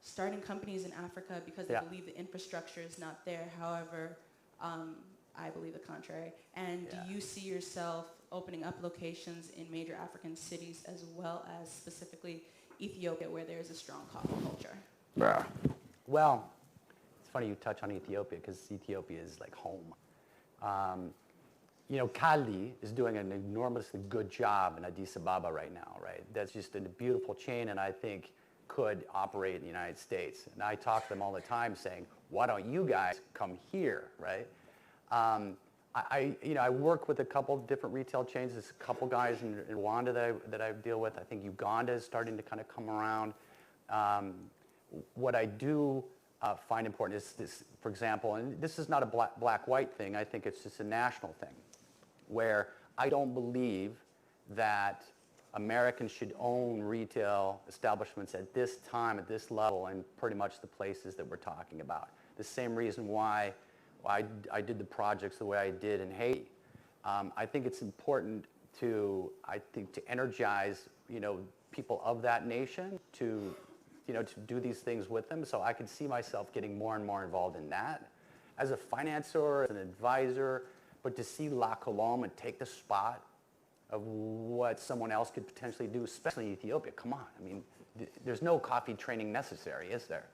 starting companies in Africa because they believe the infrastructure is not there. However, I believe the contrary. And do you see yourself opening up locations in major African cities as well as specifically Ethiopia where there's a strong coffee culture? Well, it's funny you touch on Ethiopia because Ethiopia is like home. You know, Kali is doing an enormously good job in Addis Ababa right now, right? That's just a beautiful chain and I think could operate in the United States. And I talk to them all the time saying, why don't you guys come here, right? I work with a couple different retail chains. There's a couple guys in Rwanda that I deal with. I think Uganda is starting to kind of come around. What I do find important is this, for example, and this is not a black-white thing. I think it's just a national thing, where I don't believe that Americans should own retail establishments at this time, at this level, and pretty much the places that we're talking about. The same reason why I did the projects the way I did in Haiti. I think it's important to energize, people of that nation to do these things with them. So I could see myself getting more and more involved in that as a financier, as an advisor, but to see La Colombe and take the spot of what someone else could potentially do, especially in Ethiopia. Come on, I mean, there's no coffee training necessary, is there?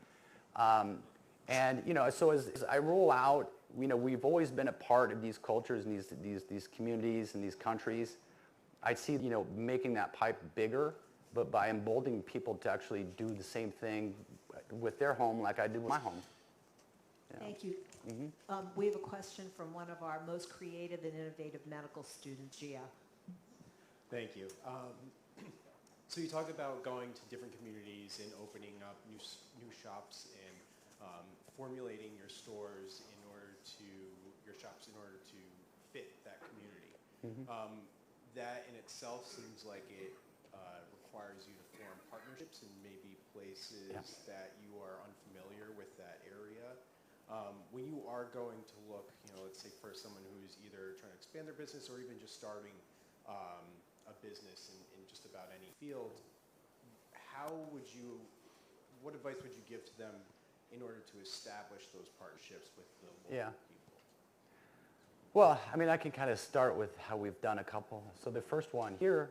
And so as I roll out, we've always been a part of these cultures and these communities and these countries. I see, making that pipe bigger, but by emboldening people to actually do the same thing with their home like I did with my home. Thank you. We have a question from one of our most creative and innovative medical students, Gia. Thank you. So you talked about going to different communities and opening up new shops and formulating your shops in order to fit that community. That in itself seems like it requires you to form partnerships in maybe places that you are unfamiliar with that area. When you are going to look, let's say for someone who's either trying to expand their business or even just starting a business in just about any field, what advice would you give to them in order to establish those partnerships with the local people? Well, I mean, I can kind of start with how we've done a couple. So the first one here,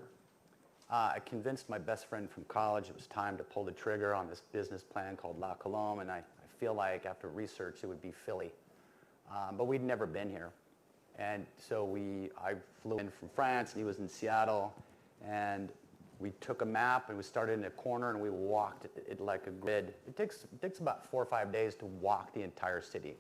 I convinced my best friend from college it was time to pull the trigger on this business plan called La Colombe, and I feel like after research it would be Philly. But we'd never been here. And so I flew in from France, and he was in Seattle, and we took a map, and we started in a corner, and we walked it like a grid. It takes about 4 or 5 days to walk the entire city,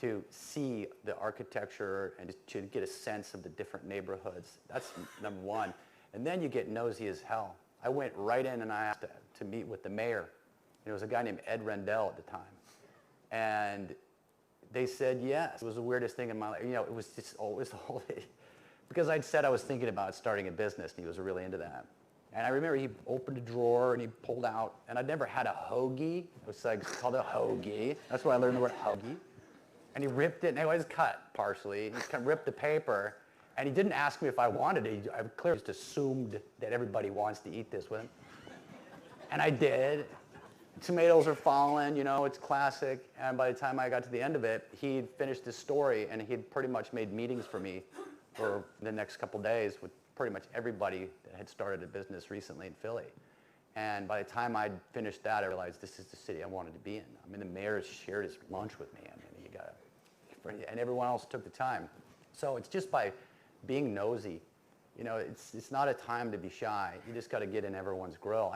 to see the architecture and to get a sense of the different neighborhoods. That's number one. And then you get nosy as hell. I went right in and I asked to meet with the mayor. There was a guy named Ed Rendell at the time. And they said yes. It was the weirdest thing in my life. It was just always the whole thing. Because I'd said I was thinking about starting a business, and he was really into that. And I remember he opened a drawer and he pulled out, and I'd never had a hoagie. It was like called a hoagie. That's where I learned the word hoagie. And he ripped it, and it was cut partially. He kind of ripped the paper, and he didn't ask me if I wanted it. I clearly just assumed that everybody wants to eat this with him. And I did. Tomatoes are falling, it's classic. And by the time I got to the end of it, he'd finished his story, and he'd pretty much made meetings for me for the next couple days with pretty much everybody that had started a business recently in Philly. And by the time I'd finished that, I realized this is the city I wanted to be in. I mean, the mayor shared his lunch with me. And everyone else took the time. So it's just by being nosy. It's not a time to be shy. You just got to get in everyone's grill.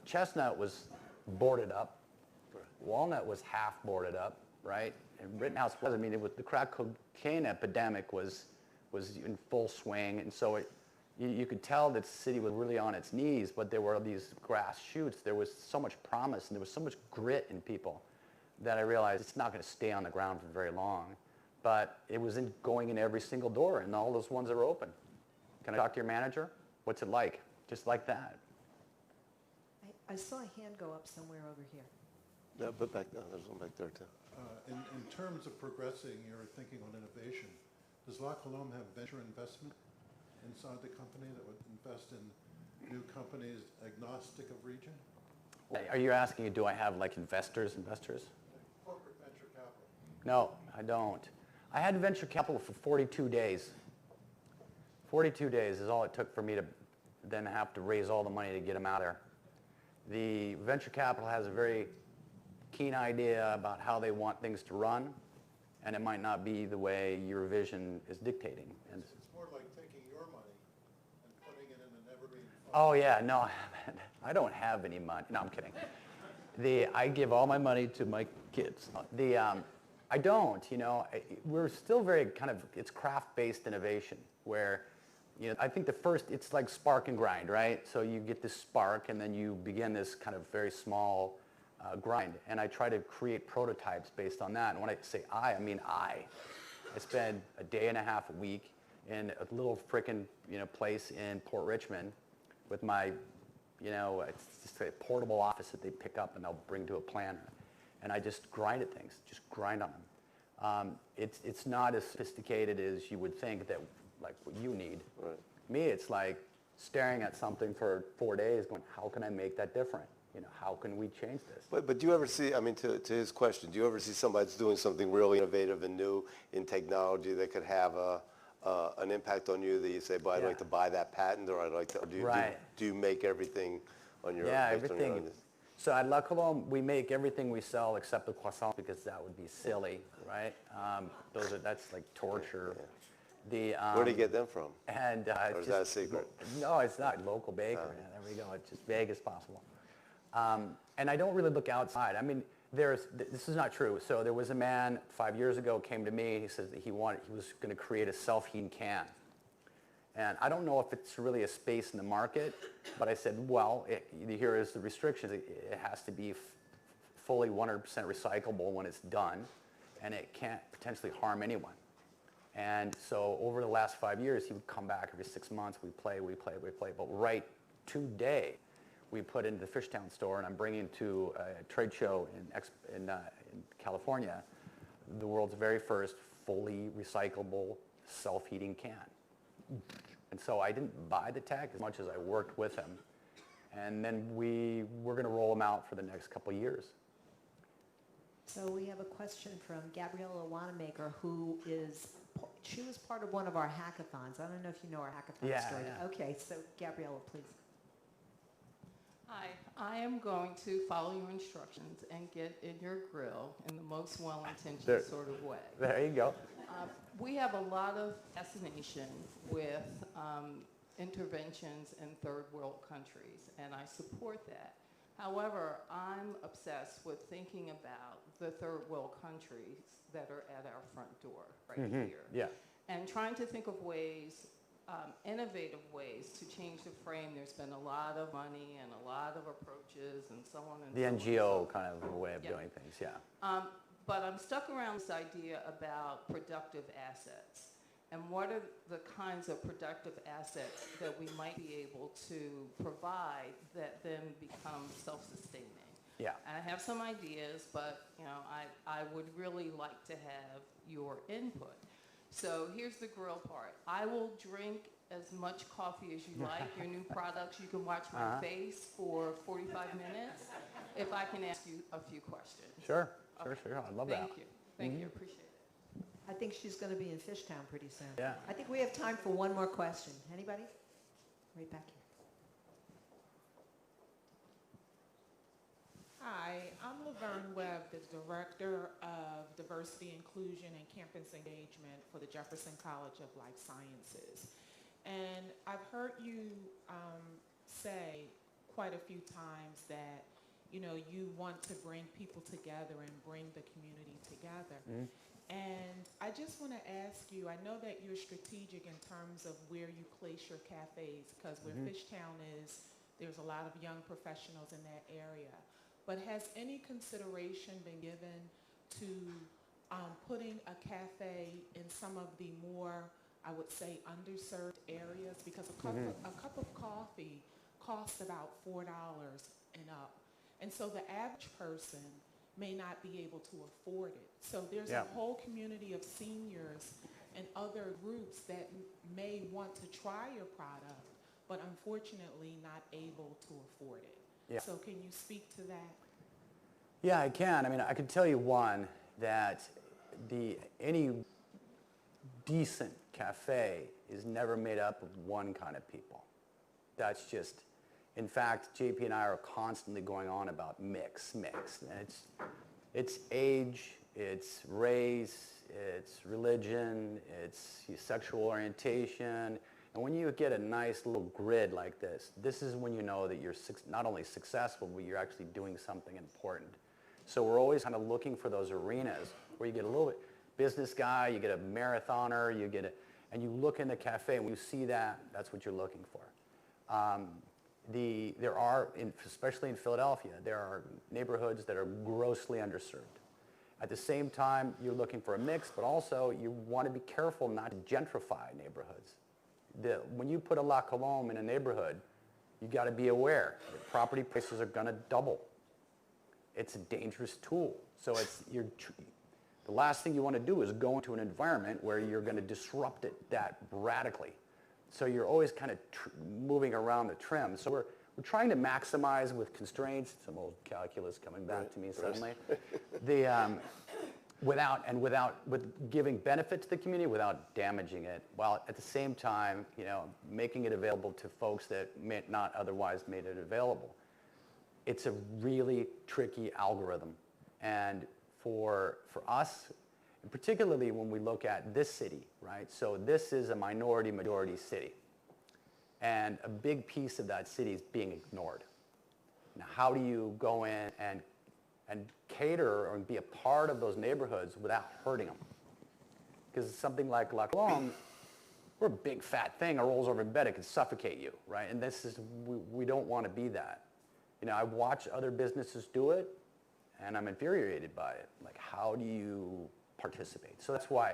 Chestnut was boarded up. Walnut was half boarded up, right? And Rittenhouse was. I mean, the crack cocaine epidemic was in full swing, and so you could tell that the city was really on its knees. But there were these grass shoots. There was so much promise, and there was so much grit in people that I realized it's not going to stay on the ground for very long. But it was going in every single door, and all those ones that are open. Can I talk to your manager? What's it like? Just like that. I saw a hand go up somewhere over here. Yeah, but there's one back there too. In terms of progressing your thinking on innovation, does La Colombe have venture investment inside the company that would invest in new companies agnostic of region? Are you asking, do I have like investors? Corporate venture capital. No, I don't. I had venture capital for 42 days. 42 days is all it took for me to then have to raise all the money to get them out there. The venture capital has a very keen idea about how they want things to run, and it might not be the way your vision is dictating. And It's more like taking your money and putting it in an evergreen fund. oh yeah, no, I don't have any money. No, I'm kidding. I give all my money to my kids. I don't, you know, we're still very kind of, it's craft-based innovation where, you know, I think it's like spark and grind, right? So you get this spark and then you begin this kind of very small grind. And I try to create prototypes based on that. And when I say I mean I. I spend a day and a half a week in a little frickin', you know, place in Port Richmond with my, you know, it's just a portable office that they pick up and they'll bring to a planner. And I just grind at things, just grind on them. It's not as sophisticated as you would think that, like what you need. Right. Me, it's like staring at something for 4 days going, how can I make that different? You know, how can we change this? But do you ever see, I mean, to his question, do you ever see somebody that's doing something really innovative and new in technology that could have an impact on you that you say, well, I'd like to buy that patent, or I'd like to, do you make everything on your own? Yeah, everything. So at La Colombe, we make everything we sell except the croissants because that would be silly, right? That's like torture. Yeah. Where do you get them from? And or is that a secret? No, it's not. Local bakery. There we go. It's just vague as possible. And I don't really look outside. I mean, this is not true. So there was a man 5 years ago came to me. He said that he was going to create a self-heating can. And I don't know if it's really a space in the market, but I said, well, here is the restrictions. It has to be fully 100% recyclable when it's done, and it can't potentially harm anyone. And so over the last 5 years, he would come back every 6 months. We play. But right today, we put into the Fishtown store, and I'm bringing to a trade show in California, the world's very first fully recyclable self-heating can. And so I didn't buy the tech as much as I worked with him. And then we're going to roll them out for the next couple of years. So we have a question from Gabriella Wanamaker, she was part of one of our hackathons. I don't know if you know our hackathon story. Yeah. Okay, so Gabriella, please. Hi, I am going to follow your instructions and get in your grill in the most well-intentioned sort of way. There you go. We have a lot of fascination with interventions in third world countries, and I support that. However, I'm obsessed with thinking about the third world countries that are at our front door here. Yeah. And trying to think of ways, innovative ways to change the frame. There's been a lot of money and a lot of approaches and so on and The so on. NGO kind of way of doing things, yeah. But I'm stuck around this idea about productive assets. And what are the kinds of productive assets that we might be able to provide that then become self-sustaining? Yeah. And I have some ideas, but you know, I would really like to have your input. So here's the grill part. I will drink as much coffee as you like. Your new products, you can watch my face for 45 minutes if I can ask you a few questions. Sure. Sure. I love that. Thank you. Thank you. Appreciate it. I think she's going to be in Fishtown pretty soon. Yeah. I think we have time for one more question. Anybody? Right back here. Hi, I'm Laverne Webb, the Director of Diversity, Inclusion, and Campus Engagement for the Jefferson College of Life Sciences. And I've heard you say quite a few times that, you know, you want to bring people together and bring the community together. And I just want to ask you, I know that you're strategic in terms of where you place your cafes, because where Fishtown is, there's a lot of young professionals in that area. But has any consideration been given to putting a cafe in some of the more, I would say, underserved areas? Because a cup of coffee costs about $4 and up. And so the average person may not be able to afford it. So there's a whole community of seniors and other groups that may want to try your product, but unfortunately not able to afford it. Yeah. So can you speak to that? Yeah, I can. I mean, I can tell you one, that any decent cafe is never made up of one kind of people. That's just, in fact, JP and I are constantly going on about mix. And it's age, it's race, it's religion, it's sexual orientation. And when you get a nice little grid like this is when you know that you're not only successful, but you're actually doing something important. So we're always kind of looking for those arenas where you get a little bit business guy, you get a marathoner, and you look in the cafe and when you see that, that's what you're looking for. There are, especially in Philadelphia, there are neighborhoods that are grossly underserved. At the same time, you're looking for a mix, but also you want to be careful not to gentrify neighborhoods. When you put a La Colombe in a neighborhood, you got to be aware that property prices are going to double. It's a dangerous tool. So the last thing you want to do is go into an environment where you're going to disrupt it that radically. So you're always kind of moving around the trim. So we're trying to maximize with constraints. Some old calculus coming back to me suddenly. With giving benefit to the community without damaging it, while at the same time, making it available to folks that may not otherwise made it available. It's a really tricky algorithm. And for us, particularly when we look at this city, right? So this is a majority city. And a big piece of that city is being ignored. Now, how do you go in and cater or be a part of those neighborhoods without hurting them? Because something like La Colombe, we're a big fat thing, it rolls over in bed, it can suffocate you, right? And we don't want to be that. I watch other businesses do it, and I'm infuriated by it. Like, how do you participate? So that's why,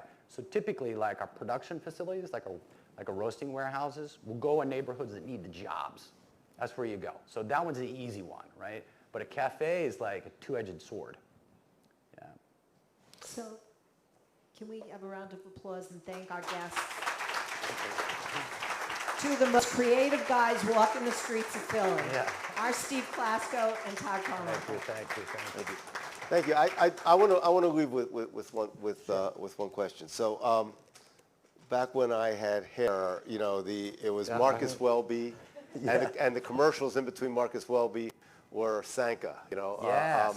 typically like our production facilities, like a roasting warehouses, will go in neighborhoods that need the jobs. That's where you go. So that one's the easy one, right? But a cafe is like a two-edged sword. Yeah. So can we have a round of applause and thank our guests? Two of the most creative guys walking the streets of Philly. Yeah. Our Steve Klasko and Todd Carmichael. Thank you. I want to leave with one question. So back when I had hair, it was Marcus Welby, and the commercials in between Marcus Welby were Sanka,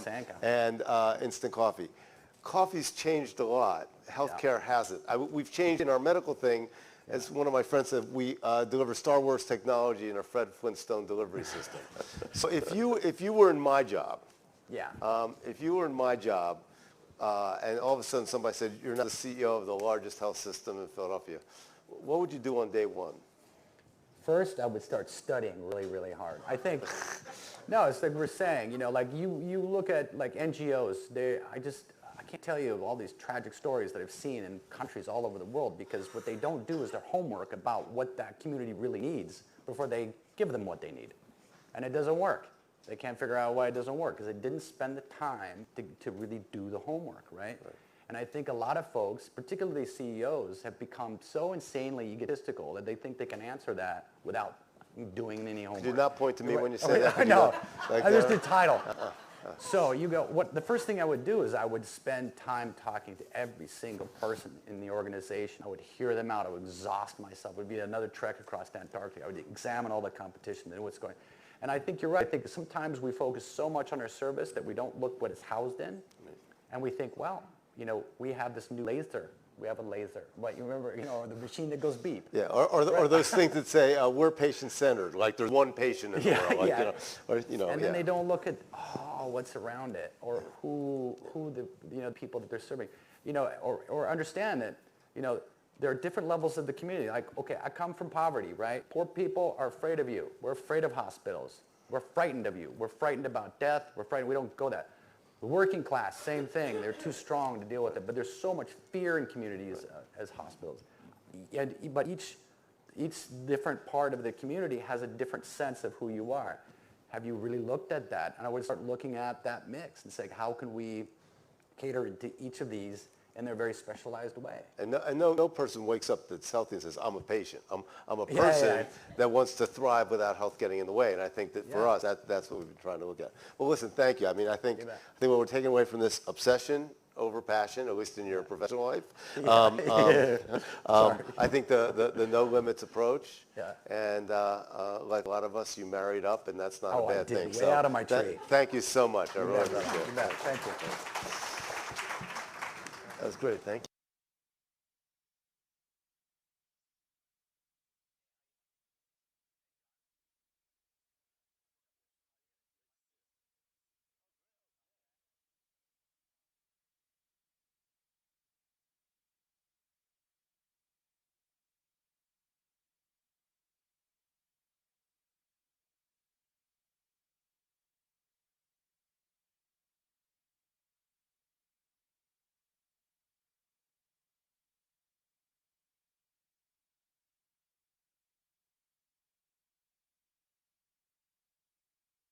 Sanka. And instant coffee. Coffee's changed a lot. Healthcare hasn't. We've changed in our medical thing. As one of my friends said, we deliver Star Wars technology in a Fred Flintstone delivery system. So if you were in my job, if you were in my job, and all of a sudden somebody said, you're now the CEO of the largest health system in Philadelphia, what would you do on day one? First, I would start studying really, really hard. I think, no, it's like we're saying, like you look at like NGOs, I can't tell you all these tragic stories that I've seen in countries all over the world, because what they don't do is their homework about what that community really needs before they give them what they need. And it doesn't work. They can't figure out why it doesn't work, because they didn't spend the time to really do the homework, right? And I think a lot of folks, particularly CEOs, have become so insanely egotistical that they think they can answer that without doing any homework. Do not point to me when you say that. No, I just did title. So the first thing I would do is I would spend time talking to every single person in the organization. I would hear them out. I would exhaust myself. It would be another trek across Antarctica. I would examine all the competition and what's going on. And I think you're right. I think sometimes we focus so much on our service that we don't look what it's housed in. And we think, well, we have this new laser. We have a laser. What, you remember, the machine that goes beep. Yeah, or those things that say, we're patient-centered, like there's one patient in the world. Like, then they don't look at, what's around it, or who the people that they're serving, or understand that, there are different levels of the community. Like, okay, I come from poverty, right? Poor people are afraid of you. We're afraid of hospitals. We're frightened of you. We're frightened about death. We're frightened. We don't go that. The working class, same thing. They're too strong to deal with it. But there's so much fear in communities as hospitals. But each different part of the community has a different sense of who you are. Have you really looked at that? And I would start looking at that mix and say, how can we cater to each of these in their very specialized way? And no person wakes up that's healthy and says, I'm a patient. I'm a person that wants to thrive without health getting in the way. And I think that for us, that's what we've been trying to look at. Well, listen, thank you. I think what we're taking away from this, obsession over-passionate, at least in your professional life. Sorry. I think the no limits approach, Yeah. and like a lot of us, you married up, and that's not Oh, a I bad did. thing. Way out of my tree. Thank you so much. I really You bet, appreciate you it. bet. Thank you. That was great. Thank you.